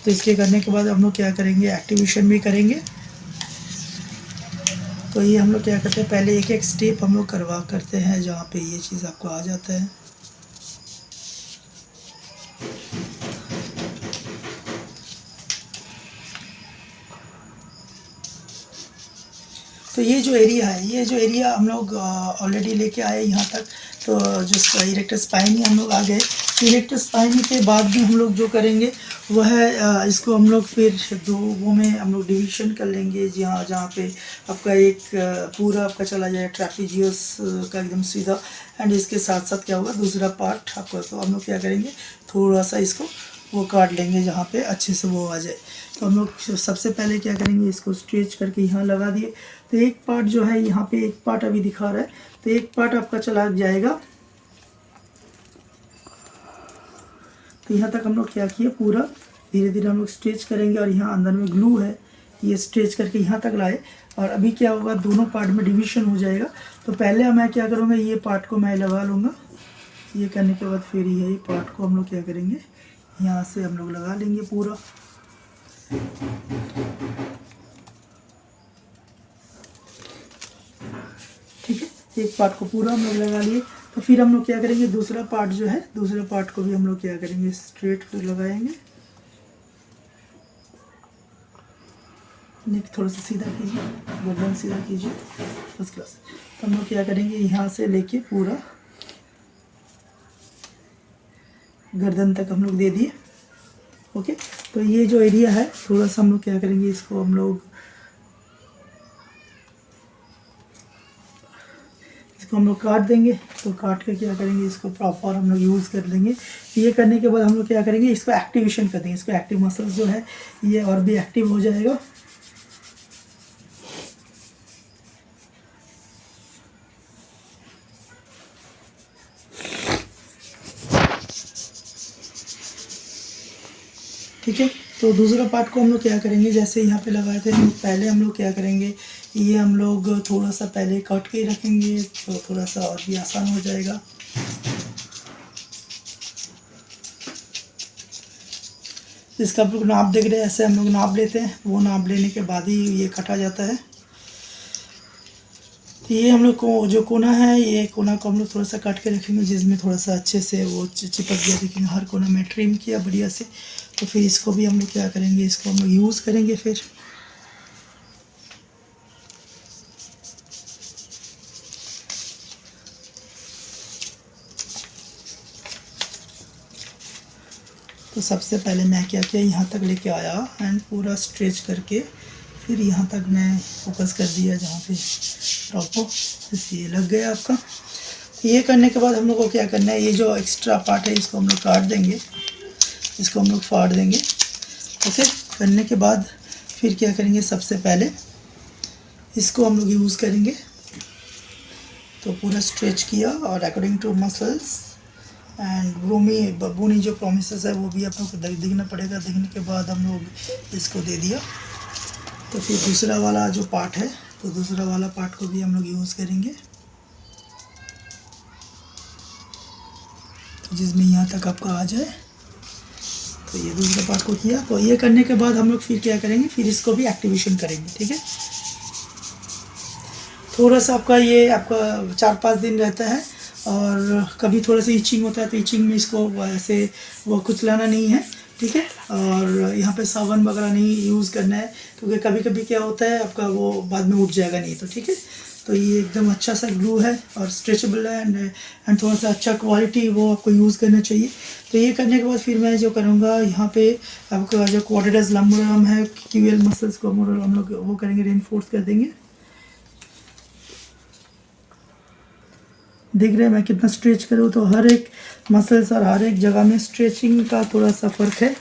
तो इसके करने के बाद हम लोग क्या करेंगे, एक्टिवेशन भी करेंगे। तो ये हम लोग क्या करते हैं, पहले एक एक स्टेप हम लोग करवा करते हैं, जहाँ पे ये चीज़ आपको आ जाता है। तो ये जो एरिया है, ये जो एरिया हम लोग ऑलरेडी लेके आए यहाँ तक। तो जो इरेक्टर स्पाइनी हम लोग आ गए, तो इरेक्टर स्पाइनी के बाद भी हम लोग जो करेंगे वह है, इसको हम लोग फिर दो वो में हम लोग डिवीज़न कर लेंगे, जहाँ पे आपका एक पूरा आपका चला जाए ट्रेपेजियस का एकदम सीधा, एंड इसके साथ साथ क्या होगा, दूसरा पार्ट आपका। तो हम लोग क्या करेंगे, थोड़ा सा इसको वो काट लेंगे, जहाँ पे अच्छे से वो आ जाए। तो हम लोग सबसे पहले क्या करेंगे, इसको स्ट्रेच करके यहाँ लगा दिए। तो एक पार्ट जो है, यहाँ पे एक पार्ट अभी दिखा रहा है, तो एक पार्ट आपका चला जाएगा। तो यहाँ तक हम लोग क्या किए, पूरा धीरे धीरे हम लोग स्ट्रेच करेंगे, और यहाँ अंदर में ग्लू है, ये स्ट्रेच करके यहाँ तक लाए। और अभी क्या होगा, दोनों पार्ट में डिवीज़न हो जाएगा। तो पहले मैं क्या करूँगा, ये पार्ट को मैं लगा लूँगा। ये करने के बाद फिर ये पार्ट को हम लोग क्या करेंगे, यहाँ से हम लोग लगा लेंगे पूरा। ठीक है, एक पार्ट को पूरा हम लोग लगा लिए। तो फिर हम लोग क्या करेंगे, दूसरा पार्ट जो है, दूसरे पार्ट को भी हम लोग क्या करेंगे, स्ट्रेट लगाएंगे। नेक थोड़ा सा सीधा कीजिए, गर्दन सीधा कीजिए, फर्स्ट क्लास। तो हम लोग क्या करेंगे, यहाँ से लेके पूरा गर्दन तक हम लोग दे दिए। ओके, तो ये जो एरिया है थोड़ा सा हम लोग क्या करेंगे, इसको हम लोग काट देंगे। तो काट के क्या करेंगे, इसको प्रॉपर हम लोग यूज़ कर लेंगे। ये करने के बाद हम लोग क्या करेंगे, इसको एक्टिवेशन कर देंगे। इसको एक्टिव मसल्स जो है ये और भी एक्टिव हो जाएगा। ठीक है, तो दूसरा पार्ट को हम लोग क्या करेंगे, जैसे यहाँ पे लगाए थे पहले हम लोग क्या करेंगे, ये हम लोग थोड़ा सा पहले कट के रखेंगे तो थोड़ा सा और भी आसान हो जाएगा। इसका आप लोग नाप देख रहे हैं, ऐसे हम लोग नाप लेते हैं, वो नाप लेने के बाद ही ये कटा जाता है। तो ये हम लोग को जो कोना है, ये कोना को हम लोग थोड़ा सा काट के रखेंगे, जिसमें थोड़ा सा अच्छे से वो चिपक गया, देखेंगे हर कोना में ट्रिम किया बढ़िया से। तो फिर इसको भी हम लोग क्या करेंगे, इसको हम लोग यूज़ करेंगे फिर। तो सबसे पहले मैं क्या किया, यहाँ तक लेके आया एंड पूरा स्ट्रेच करके फिर यहाँ तक मैं फोकस कर दिया, जहाँ पे प्रॉपर ये लग गया आपका। ये करने के बाद हम लोग को क्या करना है, ये जो एक्स्ट्रा पार्ट है इसको हम लोग काट देंगे, इसको हम लोग फाड़ देंगे। ओके, करने के बाद फिर क्या करेंगे, सबसे पहले इसको हम लोग यूज़ करेंगे। तो पूरा स्ट्रेच किया और अकॉर्डिंग टू मसल्स एंड बूनी जो प्रोमिसेस है वो भी आप लोग को दिखना पड़ेगा। दिखने के बाद हम लोग इसको दे दिया। तो फिर दूसरा वाला जो पार्ट है, तो दूसरा वाला पार्ट को भी हम लोग यूज़ करेंगे, तो जिसमें यहाँ तक आपका आ जाए। तो ये दूसरा पार्ट को किया। तो ये करने के बाद हम लोग फिर क्या करेंगे, फिर इसको भी एक्टिवेशन करेंगे। ठीक है, थोड़ा सा आपका ये आपका 4-5 दिन रहता है, और कभी थोड़ा सा इचिंग होता है, तो इचिंग में इसको ऐसे वो कुचलाना नहीं है। ठीक है, और यहाँ पे साबुन वगैरह नहीं यूज़ करना है, क्योंकि कभी कभी क्या होता है आपका वो बाद में उठ जाएगा नहीं। तो ठीक है, तो ये एकदम अच्छा सा ग्लू है और स्ट्रेचेबल है एंड थोड़ा सा अच्छा क्वालिटी वो आपको यूज़ करना चाहिए। तो ये करने के बाद फिर मैं जो करूँगा, यहाँ पे आपका जो क्वाड्रिसेप्स लंबोरम है, क्यूएल मसल्स को हम लोग वो करेंगे, रेनफोर्स कर देंगे। देख रहे हैं मैं कितना स्ट्रेच करूँ, तो हर एक मसल्स और हर एक जगह में स्ट्रेचिंग का थोड़ा सा फ़र्क है।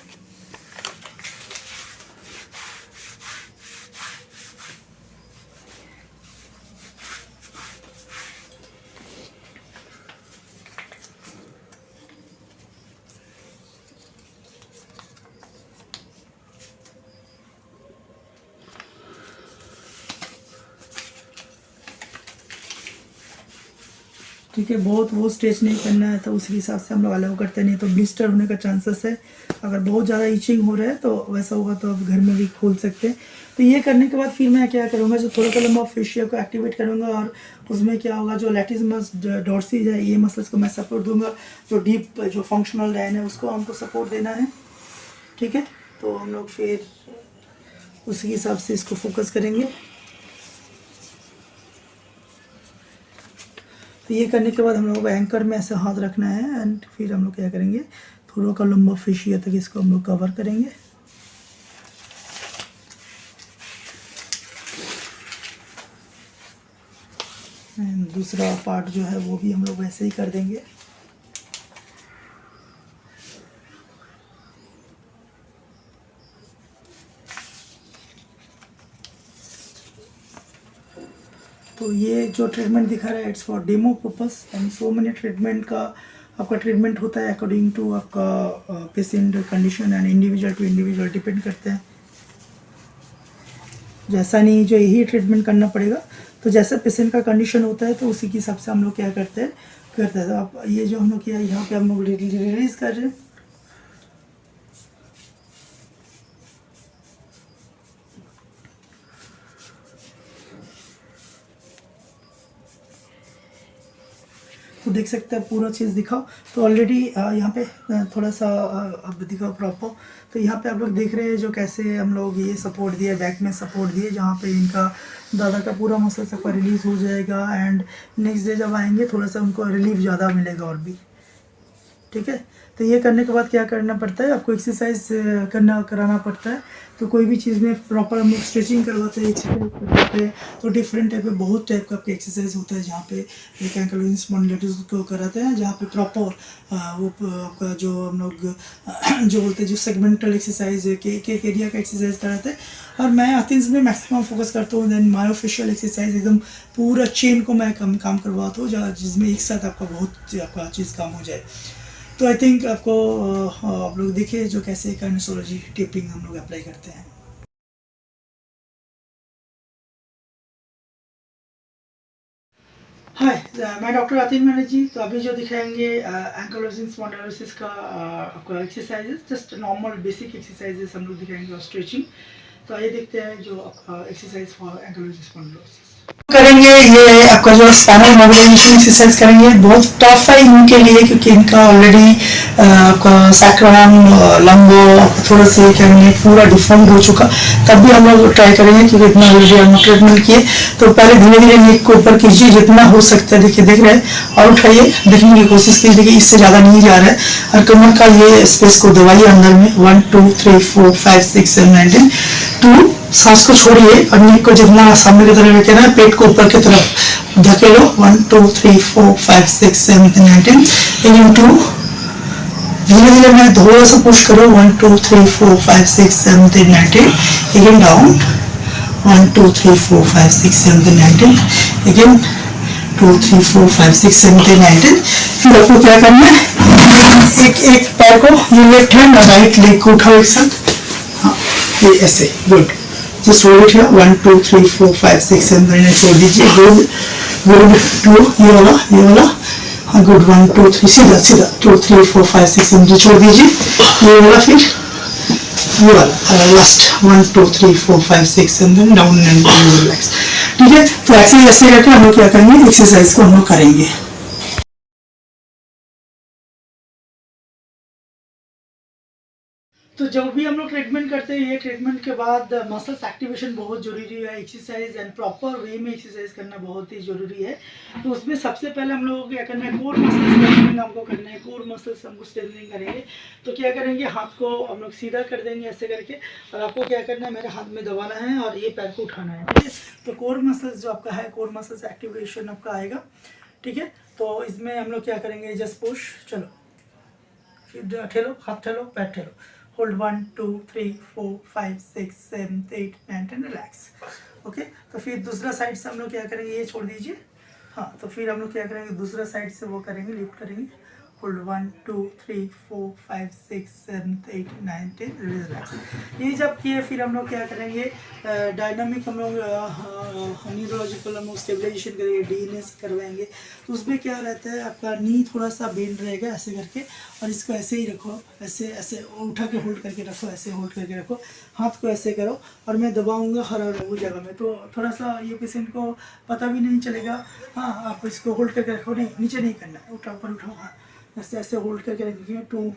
ठीक है, बहुत वो स्ट्रेच नहीं करना है, तो उसी हिसाब से हम लोग अलाउ करते हैं, नहीं तो ब्लिस्टर होने का चांसेस है। अगर बहुत ज़्यादा इचिंग हो रहा है तो वैसा होगा तो आप घर में भी खोल सकते हैं। तो ये करने के बाद फिर मैं क्या करूँगा, जो थोड़ा सा लंबा फेशिया को एक्टिवेट करूँगा, और उसमें क्या होगा, जो लैटिस डॉर्सी है ये मसल्स को मैं सपोर्ट दूंगा। जो डीप जो फंक्शनल लाइन है उसको हमको सपोर्ट देना है। ठीक है, तो हम लोग फिर उसी हिसाब से इसको फोकस करेंगे। तो ये करने के बाद हम लोगों को एंकर में ऐसे हाथ रखना है, एंड फिर हम लोग क्या करेंगे, थोड़ा का लंबा फेशिया तक इसको हम लोग कवर करेंगे। एंड दूसरा पार्ट जो है वो भी हम लोग वैसे ही कर देंगे। तो ये जो ट्रीटमेंट दिखा रहा है it's for demo purpose, and so many treatment का आपका ट्रीटमेंट होता है अकॉर्डिंग टू आपका patient condition and individual to individual depend करते हैं। जैसा नहीं जो यही ट्रीटमेंट करना पड़ेगा, तो जैसा पेशेंट का कंडीशन होता है तो उसी के हिसाब से हम लोग क्या करते हैं। तो आप ये जो हम लोग किया, यहाँ पे हम लोग रिलीज कर रहे हैं। तो आपको देख सकते हैं पूरा चीज़ दिखाओ। तो ऑलरेडी यहाँ पे थोड़ा सा अब दिखाओ प्रॉपर। तो यहाँ पे आप लोग देख रहे हैं जो कैसे हम लोग ये सपोर्ट दिए, बैक में सपोर्ट दिए, जहाँ पे इनका दादा का पूरा मसल सबका रिलीज़ हो जाएगा। एंड नेक्स्ट डे जब आएंगे थोड़ा सा उनको रिलीफ ज़्यादा मिलेगा और भी, ठीक है। तो ये करने के बाद क्या करना पड़ता है, आपको एक्सरसाइज कराना पड़ता है। तो कोई भी चीज़ में प्रॉपर हम लोग स्ट्रेचिंग करवाते हैं, एक्सरसाइज करवाते हैं। तो डिफरेंट टाइप पे बहुत टाइप का आपका एक्सरसाइज होता है, जहाँ पे एक एंकलोजिंग स्पॉन्डिलोसिस को कराते हैं, जहाँ पे प्रॉपर वो आपका जो हम लोग जो बोलते हैं जो सेगमेंटल एक्सरसाइज है के एक एरिया का एक्सरसाइज कराते हैं। और मैं अथिन्स में मैक्सिमम फोकस करता हूँ। देन मायोफेशियल एक्सरसाइज एकदम पूरा चेन को मैं काम करवाता हूँ, जिसमें एक साथ आपका चीज़ काम हो जाए। तो आई थिंक आपको आप लोग देखिए जो कैसे काइनेसोलॉजी टेपिंग हम लोग अप्लाई करते हैं। हाय, मैं डॉक्टर आतिन बनर्जी। तो अभी जो दिखाएंगे एंकलोजिंग स्पॉन्डिलोसिस का आपका exercises, just normal basic exercises हम लोग दिखाएंगे और स्ट्रेचिंग। तो आइए देखते हैं जो आपका एक्सरसाइज फॉर एंकलोजिंग स्पॉन्डिलोसिस करेंगे। ये आपका जो स्पाइनल मोबिलाइजेशन एक्सरसाइज करेंगे, बहुत टफ है इनके लिए, क्योंकि इनका ऑलरेडी आपका सैक्रम लंबो थोड़ा सा करेंगे पूरा डिफॉर्म हो चुका। तब भी हम लोग ट्राई करेंगे, क्योंकि इतना ऑलरेडी हम ट्रीटमेंट किए। तो पहले धीरे धीरे नेक को ऊपर कीजिए जितना हो सकता है। देखिए देख रहे हैं, और उठाइए, देखने की कोशिश कीजिए कि इससे ज़्यादा नहीं जा रहा है। और कमर का ये स्पेस को दबाइए अंदर में। 1 2 3 4 5 6 7 8 10 2। सांस को छोड़िए और नीक को जितना सामने की तरफ रखे ना, पेट को ऊपर की तरफ धकेलो। 1 2 3 4 5 6 7 8 10 अगेन 2। धीरे धीरे मैं थोड़ा सा पुश करो। 1 2 3 4 5 6 7 8 9 10 अगेन डाउन। 1 2 3 4 5 6 7 8 10 अगेन 2 3 4 5 6 7 8 10। फिर आपको क्या करना है, एक पैर को ये लेफ्ट हैंड और राइट लेग को उठाओ एक साथ। हाँ, ये ऐसे, good. Just hold it here. 1 2 3 4 5 6 7 8 9 छोड़ दीजिए। Good good. 2 ये वाला हाँ, गुड। 1 2 3 सीधा 2 3 4 5 6 7 छोड़ दीजिए। ये वाला, फिर ये वाला लास्ट 1 2 3 4 5 6 7 डाउन एंड रिलैक्स। ठीक है। तो ऐसे करके हम लोग क्या करेंगे, एक्सरसाइज को हम लोग करेंगे। तो जब भी हम लोग ट्रीटमेंट करते हैं, ये ट्रीटमेंट के बाद मसल्स एक्टिवेशन बहुत ज़रूरी है। एक्सरसाइज एंड प्रॉपर वे में एक्सरसाइज करना बहुत ही ज़रूरी है। तो उसमें सबसे पहले हम लोगों को क्या करना है, कोर मसल्स स्ट्रेंथनिंग हमको करना है। कोर मसल्स हमको स्ट्रेंथनिंग करेंगे। तो क्या करेंगे, हाथ को हम लोग सीधा कर देंगे ऐसे करके, और आपको क्या करना है, मेरे हाथ में दबाना है और ये पैर को उठाना है। ठीक है। तो कोर मसल्स जो आपका है, कोर मसल्स एक्टिवेशन आपका आएगा। ठीक है। तो इसमें हम लोग क्या करेंगे, जस्ट पुश, चलो, फिर ठेलो, हाथ ठेलो, पैर ठेलो। Hold 1 2 3 4 5 6 7 8 9 10 relax. ओके। तो फिर दूसरा साइड से हम लोग क्या करेंगे, ये छोड़ दीजिए। हाँ, तो फिर हम लोग क्या करेंगे, दूसरा साइड से वो करेंगे, लिफ्ट करेंगे। Hold 1 2 3 4 5 6 7 8 9 10 relax. ये जब किए, फिर हम लोग क्या करेंगे, डायनामिक हम लोग न्यूरोलॉजिकल हम लोग स्टेबलाइजेशन करेंगे, डीएनएस करवाएंगे। तो उसमें क्या रहता है, आपका नी थोड़ा सा बेंड रहेगा ऐसे करके, और इसको ऐसे ही रखो, ऐसे ऐसे उठा के होल्ड करके रखो, ऐसे होल्ड करके रखो। हाथ को ऐसे करो और मैं दबाऊंगा हर वो जगह में। तो थोड़ा सा ये पेशेंट को पता भी नहीं चलेगा। हाँ, आप इसको होल्ड करके रखो, नहीं नीचे नहीं करना है, उठा ऊपर उठाओ। हाँ, ऐसे ऐसे होल्ड करके रखेंगे। 2,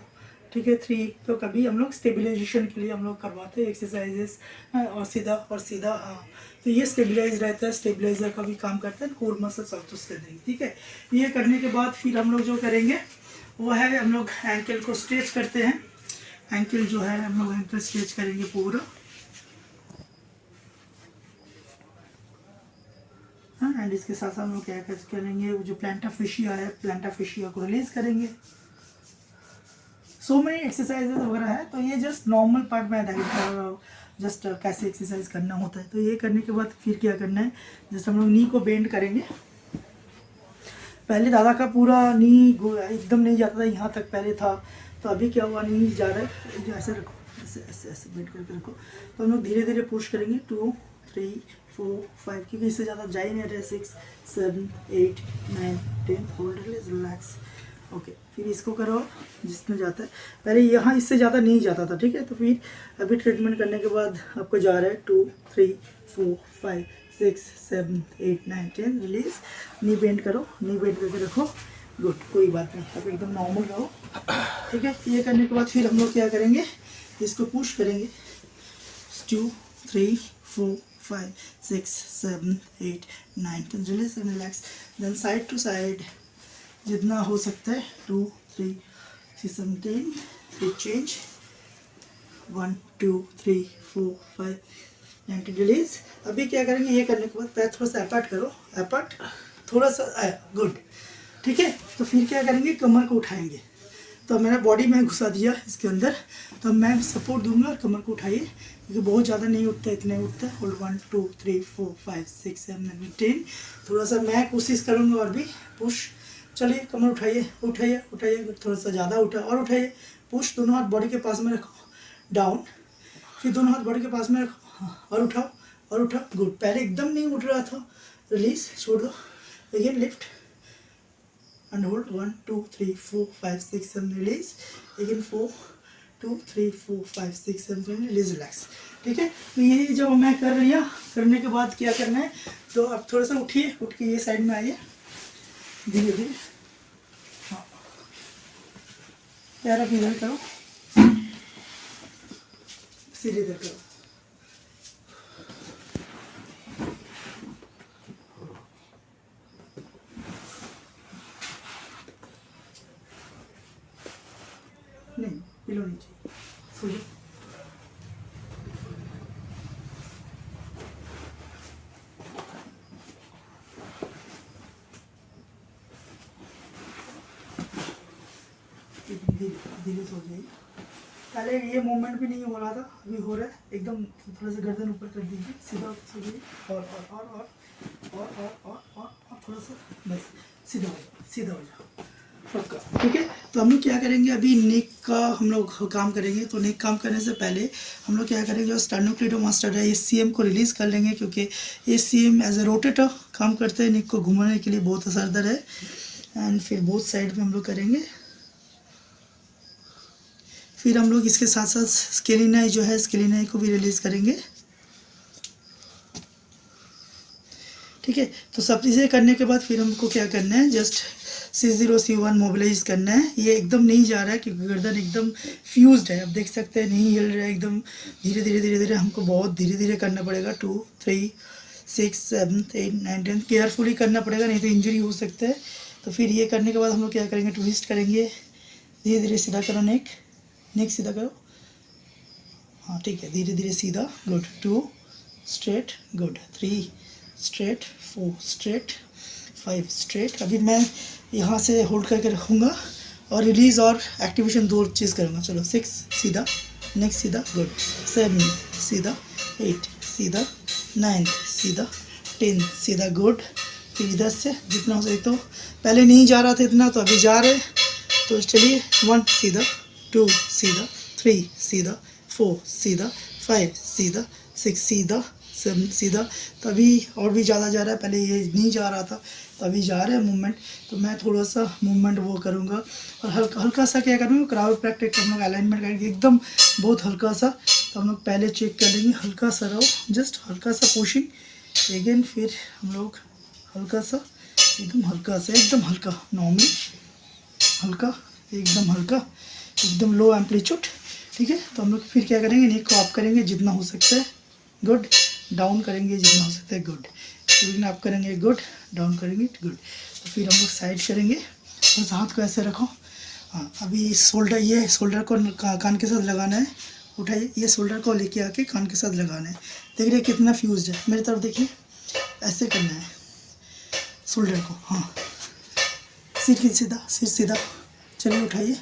ठीक है, 3। तो कभी हम लोग स्टेबिलाइजेशन के लिए हम लोग करवाते हैं एक्सरसाइजेस, और सीधा। हाँ, तो ये स्टेबिलाइज रहता है, स्टेबिलाइजर का भी काम करता है। Core muscles of the strengthening. ठीक है। ये करने के बाद फिर हम लोग जो करेंगे वो है, हम लोग एंकल को स्ट्रेच करते हैं। एंकल जो है, हम लोग एंकल स्ट्रेच करेंगे पूरा। हाँ, एंड इसके साथ हम लोग क्या करेंगे, जो प्लांटा फेशिया है, प्लांटा फेशिया को रिलीज करेंगे। सो मेनी एक्सरसाइजेज वगैरह है। तो ये जस्ट नॉर्मल पार्ट में जस्ट कैसे एक्सरसाइज करना होता है। तो ये करने के बाद फिर क्या करना है, जस्ट हम लोग नी को बेंड करेंगे। पहले दादा का पूरा नी एकदम नहीं जाता था, यहाँ तक पहले था। तो अभी क्या हुआ, नी जा रहा है, ऐसे रखो, ऐसे ऐसे ऐसे बेंड करके रखो। तो हम लोग धीरे धीरे पुश करेंगे। 2 3 4 5, क्योंकि इससे ज़्यादा जा ही नहीं रहे। 6 7 8 9 10 होल्ड, रिलैक्स। ओके। फिर इसको करो जिसमें जाता है, पहले यहाँ इससे ज़्यादा नहीं जाता था। ठीक है। तो फिर अभी ट्रीटमेंट करने के बाद आपको जा रहा है 2 3 4 5 6 7 8 9 10 रिलीज। नी बेंड करो, नी बेंड करके रखो। गुड, कोई बात नहीं, अब एकदम नॉर्मल रहो। ठीक है, ये करने के बाद फिर हम लोग क्या करेंगे, इसको पुश करेंगे 2 3 4 5 6 7 8 9 10, relax and relax. Then side to side जितना हो सकता है 2 3 6 7 10, फिर चेंज 1 2 3 4 5 9 रिलीज। अभी क्या करेंगे, ये करने के बाद पैर थोड़ा सा अपार्ट करो, अपार्ट थोड़ा सा, गुड। ठीक है, तो फिर क्या करेंगे, कमर को उठाएंगे। तो मेरा बॉडी में घुसा दिया इसके अंदर, तो मैं सपोर्ट दूंगा, कमर को उठाइए क्योंकि बहुत ज़्यादा नहीं उठता, इतने उठता है। होल्ड 1 2 3 4 5 6 7 8 10, थोड़ा सा मैं कोशिश करूँगा और भी पुश। चलिए, कमर उठाइए उठाइए उठाइए, थोड़ा सा ज़्यादा उठा और उठाइए, पुश, दोनों हाथ बॉडी के पास में रखो, डाउन, फिर दोनों हाथ बॉडी के पास में रखो, हाँ, और उठाओ, गुड। पहले एकदम नहीं उठ रहा था, रिलीज, छोड़ दो, again lift and hold 1 2 3 4 5 6 7, release again 4 2 3 4 5 6 7, release, relax। ठीक है, तो ये जो मैं कर लिया, करने के बाद क्या करना है, तो अब थोड़ा सा उठिए, उठ के ये साइड में आइए धीरे धीरे, हाँ, पैर अपनी इधर करो, सीधे इधर करो, नहीं पिलो नहीं चाहिए, सो जाओ। धीरे सो जाइए। पहले ये मूवमेंट भी नहीं हो रहा था, अभी हो रहा है, एकदम थोड़ा सा गर्दन ऊपर कर दीजिए, सीधा सो जाइए, और थोड़ा सा, बस सीधा हो जाओ, सीधा हो जाओ, पक्का। ठीक है, तो हम लोग क्या करेंगे, अभी नेक का हम लोग काम करेंगे। तो नेक काम करने से पहले हम लोग क्या करेंगे, जो स्टर्नोक्लेइडोमास्टर है, एसीएम को रिलीज़ कर लेंगे, क्योंकि एसीएम एज ए रोटेटर काम करते हैं, नेक को घुमाने के लिए बहुत असरदार है। एंड फिर बोथ साइड में हम लोग करेंगे। फिर हम लोग इसके साथ साथ स्केलिनाई जो है, स्केलिनाई को भी रिलीज़ करेंगे। ठीक है, तो सब चीज़ें करने के बाद फिर हमको क्या करना है, जस्ट C0 C1 मोबिलाइज करना है। ये एकदम नहीं जा रहा है क्योंकि गर्दन एकदम फ्यूज्ड है, अब देख सकते हैं नहीं हिल रहा है, एकदम धीरे धीरे हमको बहुत धीरे धीरे करना पड़ेगा। 2 3 6 7 8 9 10 केयरफुली करना पड़ेगा, नहीं तो इंजरी हो सकता है। तो फिर ये करने के बाद हम लोग क्या करेंगे, ट्विस्ट करेंगे, धीरे धीरे सीधा करो, नेक सीधा करो, हाँ ठीक है, धीरे धीरे सीधा, good. 2 straight, good. 3 straight, 4 straight, 5 straight. अभी मैं यहाँ से होल्ड करके रखूँगा और रिलीज़ और एक्टिवेशन दो चीज़ करूँगा। चलो 6 सीधा, नेक्स्ट सीधा, गुड। 7 सीधा, 8 सीधा, 9 सीधा, 10 सीधा, गुड। फिर इधर से जितना हो सके, तो पहले नहीं जा रहा था इतना, तो अभी जा रहे, तो चलिए 1 सीधा, 2 सीधा, 3 सीधा, 4 सीधा, 5 सीधा, 6 सीधा, 7 सीधा। तो अभी और भी ज़्यादा जा रहा है, पहले ये नहीं जा रहा था, तो अभी जा रहा है मूवमेंट। तो मैं थोड़ा सा मूवमेंट वो करूँगा और हल्का सा क्या करूँगा, क्राउड प्रैक्टिस हम लोग अलाइनमेंट करेंगे एकदम बहुत हल्का सा। तो हम लोग पहले चेक कर लेंगे, हल्का सा रहो, जस्ट हल्का सा पुशिंग अगेन, फिर हम लोग हल्का सा, एकदम हल्का सा, एकदम हल्का, नॉर्मली हल्का, एकदम हल्का, एकदम लो एम्पलीट्यूड। ठीक है, तो हम लोग फिर क्या करेंगे, नेक को अप करेंगे जितना हो सकता है, गुड। डाउन करेंगे जितना हो सकता है, गुड। फिर अप करेंगे, गुड। डाउन करेंगे, गुड। तो फिर हम लोग साइड करेंगे, बस हाथ को ऐसे रखो, हाँ। अभी शोल्डर, ये शोल्डर को कान के साथ लगाना है, उठाइए, ये शोल्डर को लेके आके कान के साथ लगाना है। देख रहे कितना फ्यूज्ड है, मेरी तरफ देखिए, ऐसे करना है शोल्डर को, हाँ। सिर सीधा, चलिए उठाइए,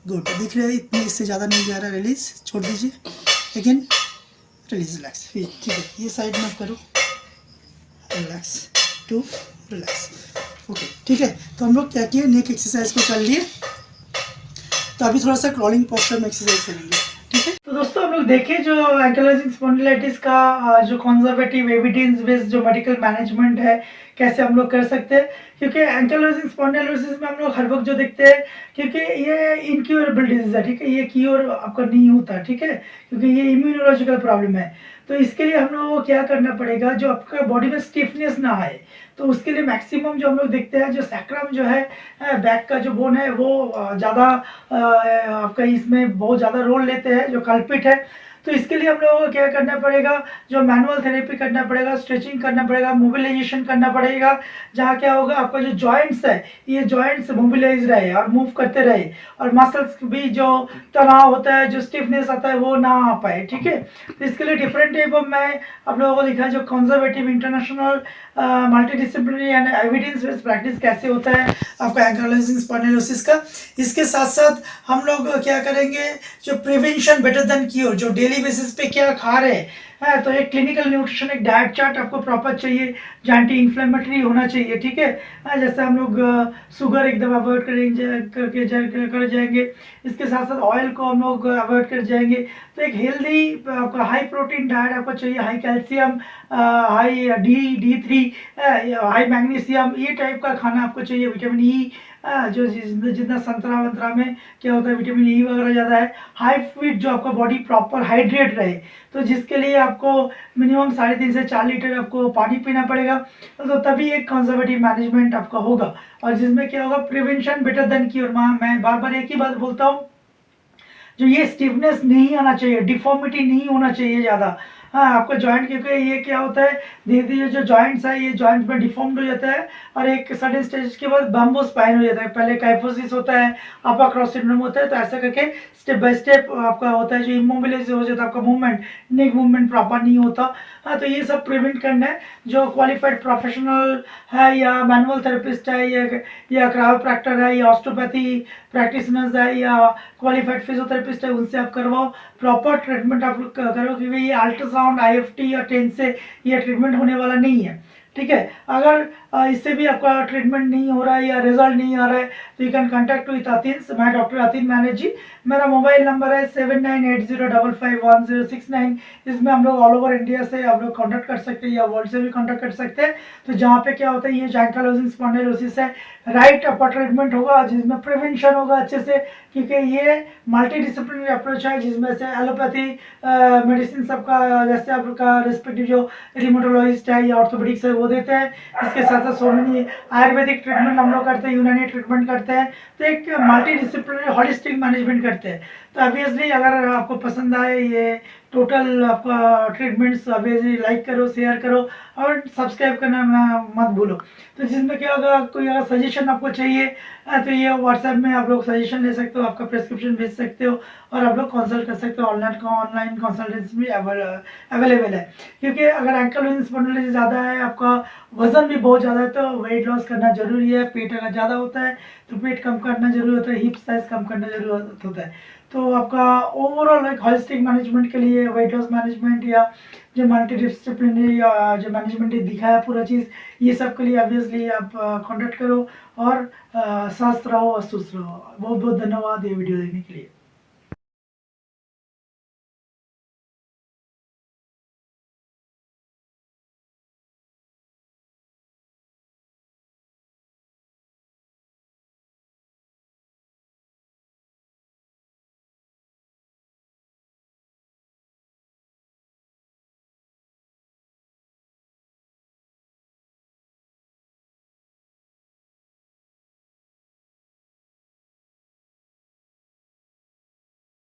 गुड। दिख रहे हैं इतने, इससे ज़्यादा नहीं जा रहा, रिलीज, छोड़ दीजिए, अगेन रिलीज, रिलैक्स। फिर ठीक है, ये साइड में करो, रिलैक्स, 2 रिलैक्स, ओके। ठीक है, तो हम लोग क्या किए, नेक एक्सरसाइज को कर लिए। तो अभी थोड़ा सा क्रॉलिंग पोस्चर में एक्सरसाइज करेंगे। ठीक है, तो दोस्तों हम लोग देखें जो एंकाइलोजिंग स्पॉन्डिलाइटिस का जो कंजर्वेटिव एविडेंस बेस्ड जो मेडिकल मैनेजमेंट है, कैसे हम लोग कर सकते हैं, क्योंकि एंकाइलोजिंग स्पॉन्डिलोसिस में हम लोग हर वक्त जो देखते हैं, क्योंकि ये इनक्योरेबल डिजीज है, ठीक है, ये क्योर आपका नहीं होता, ठीक है, क्योंकि ये इम्यूनोलॉजिकल प्रॉब्लम है। तो इसके लिए हम लोगों को क्या करना पड़ेगा, जो आपका बॉडी में स्टिफनेस ना आए, तो उसके लिए मैक्सिमम जो हम लोग देखते हैं, जो सैक्रम जो है बैक का जो बोन है वो ज़्यादा आपका इसमें बहुत ज़्यादा रोल लेते हैं, जो कल्पिट है। तो इसके लिए हम लोगों को क्या करना पड़ेगा, जो मैनुअल थेरेपी करना पड़ेगा, स्ट्रेचिंग करना पड़ेगा, मोबिलाइजेशन करना पड़ेगा, जहाँ क्या होगा आपका जो जॉइंट्स है, ये जॉइंट्स मोबिलाइज रहे और मूव करते रहे, और मसल्स भी जो तनाव होता है, जो स्टिफनेस आता है वो ना आ पाए, ठीक है। तो इसके लिए डिफरेंट टाइप ऑफ मैं आप लोगों को दिखा, जो conservative international multidisciplinary and evidence based practice कैसे होता है आपका एंकाइलोजिंग स्पॉन्डिलोसिस का। इसके साथ साथ हम लोग क्या करेंगे, जो प्रिवेंशन बेटर देन क्योर, जो डेली बेसिस पे क्या खा रहे हैं, तो एक क्लिनिकल न्यूट्रिशन एक डाइट चार्ट आपको प्रॉपर चाहिए, जो एंटी इन्फ्लेमेटरी होना चाहिए, ठीक है। जैसे हम लोग शुगर एकदम अवॉइड करेंगे कर जाएंगे, इसके साथ साथ ऑयल को हम लोग अवॉइड कर जाएंगे। तो एक हेल्दी आपका हाई प्रोटीन डाइट आपको चाहिए, high calcium, high D3, high magnesium, ये टाइप का खाना आपको चाहिए। विटामिन ई जो जितना संतरा वंतरा में क्या होता है, विटामिन ई वगैरह ज़्यादा है। हाई फीड, जो आपका बॉडी प्रॉपर हाइड्रेट रहे, तो जिसके लिए आपको मिनिमम 3.5 से 4 लीटर आपको पानी पीना पड़ेगा, तो तभी एक कंजर्वेटिव मैनेजमेंट आपका होगा, और जिसमें क्या होगा, प्रिवेंशन बेटर देन क्योर। मैं बार बार एक ही बात बोलता हूँ, जो ये स्टिफनेस नहीं आना चाहिए, डिफॉर्मिटी नहीं होना चाहिए ज़्यादा। हाँ, आपका जॉइंट, क्योंकि ये क्या होता है, धीरे धीरे जो जॉइंट्स है, ये जॉइंट में डिफॉर्म्ड हो जाता है, और एक सर्टेन स्टेज के बाद बम्बो स्पाइन हो जाता है। पहले काइफोसिस होता है, अपर क्रॉस सिंड्रोम होता है, तो ऐसा करके स्टेप बाय स्टेप आपका होता है, जो इमोबिलाइज हो जाता है आपका मूवमेंट, नेक मूवमेंट प्रॉपर नहीं होता। हाँ, तो ये सब प्रिवेंट करना है। जो क्वालिफाइड प्रोफेशनल है, या मैनुअल थेरेपिस्ट है, या क्रायोप्रैक्टर है, या ऑस्टोपैथी प्रैक्टिशनर्स है, या क्वालिफाइड फिजियोथेरेपिस्ट है, उनसे आप करवाओ, प्रॉपर ट्रीटमेंट आप करो, क्योंकि ये अल्ट्रासाउंड, IFT या टेंस से ये ट्रीटमेंट होने वाला नहीं है, ठीक है। अगर इससे भी आपका ट्रीटमेंट नहीं हो रहा है या रिजल्ट नहीं आ रहा है, तो यू कैन कॉन्टैक्ट विथ अतीन। मैं डॉक्टर अतीन मैनेजी, मेरा मोबाइल नंबर है 7980551069। इसमें हम लोग ऑल ओवर इंडिया से आप लोग कॉन्टैक्ट कर सकते हैं, या वर्ल्ड से भी कॉन्टैक्ट कर सकते हैं। तो जहाँ पे क्या होता है, ये एंकाइलोजिंग स्पॉन्डिलोसिस है, राइट अपर ट्रीटमेंट होगा, जिसमें प्रिवेंशन होगा अच्छे से, क्योंकि ये मल्टी डिसिप्लिनरी अप्रोच है, जिसमें से एलोपैथी मेडिसिन सबका, जैसे आपका रेस्पेक्टिव जो रिमोटोलॉजिस्ट है या ऑर्थोपेडिक्स है वो देते हैं। इसके साथ साथ सो मेनी आयुर्वेदिक ट्रीटमेंट हम लोग करते हैं, यूनानी ट्रीटमेंट करते हैं, तो एक मल्टी डिसिप्लिनरी हॉलिस्टिक मैनेजमेंट करते हैं। तो ऑब्वियसली अगर आपको पसंद आए ये टोटल आपका ट्रीटमेंट्स, ऑब्वियसली लाइक करो, शेयर करो, और सब्सक्राइब करना मत भूलो। तो जिसमें क्या होगा, कोई अगर सजेशन आपको चाहिए, तो ये व्हाट्सएप में आप लोग सजेशन ले सकते हो, आपका प्रिस्क्रिप्शन भेज सकते हो, और आप लोग कंसल्ट कर सकते हो। ऑनलाइन कंसल्टेंसी भी अवेलेबल है, क्योंकि अगर एंकाइलोजिंग स्पॉन्डिलोसिस ज़्यादा है, आपका वजन भी बहुत ज़्यादा है, तो वेट लॉस करना जरूरी है। पेट अगर ज़्यादा होता है तो पेट कम करना जरूरी होता है, हिप साइज कम करना जरूरी होता है। तो आपका ओवरऑल एक हॉलिस्टिक मैनेजमेंट के लिए वेट लॉस मैनेजमेंट, या जो मल्टी डिसिप्लिनरी जो मैनेजमेंट दिखाया पूरा चीज़, ये सब के लिए ऑब्वियसली आप कॉन्टैक्ट करो, और स्वस्थ रहो और सुस्त रहो। बहुत बहुत धन्यवाद ये वीडियो देखने के लिए।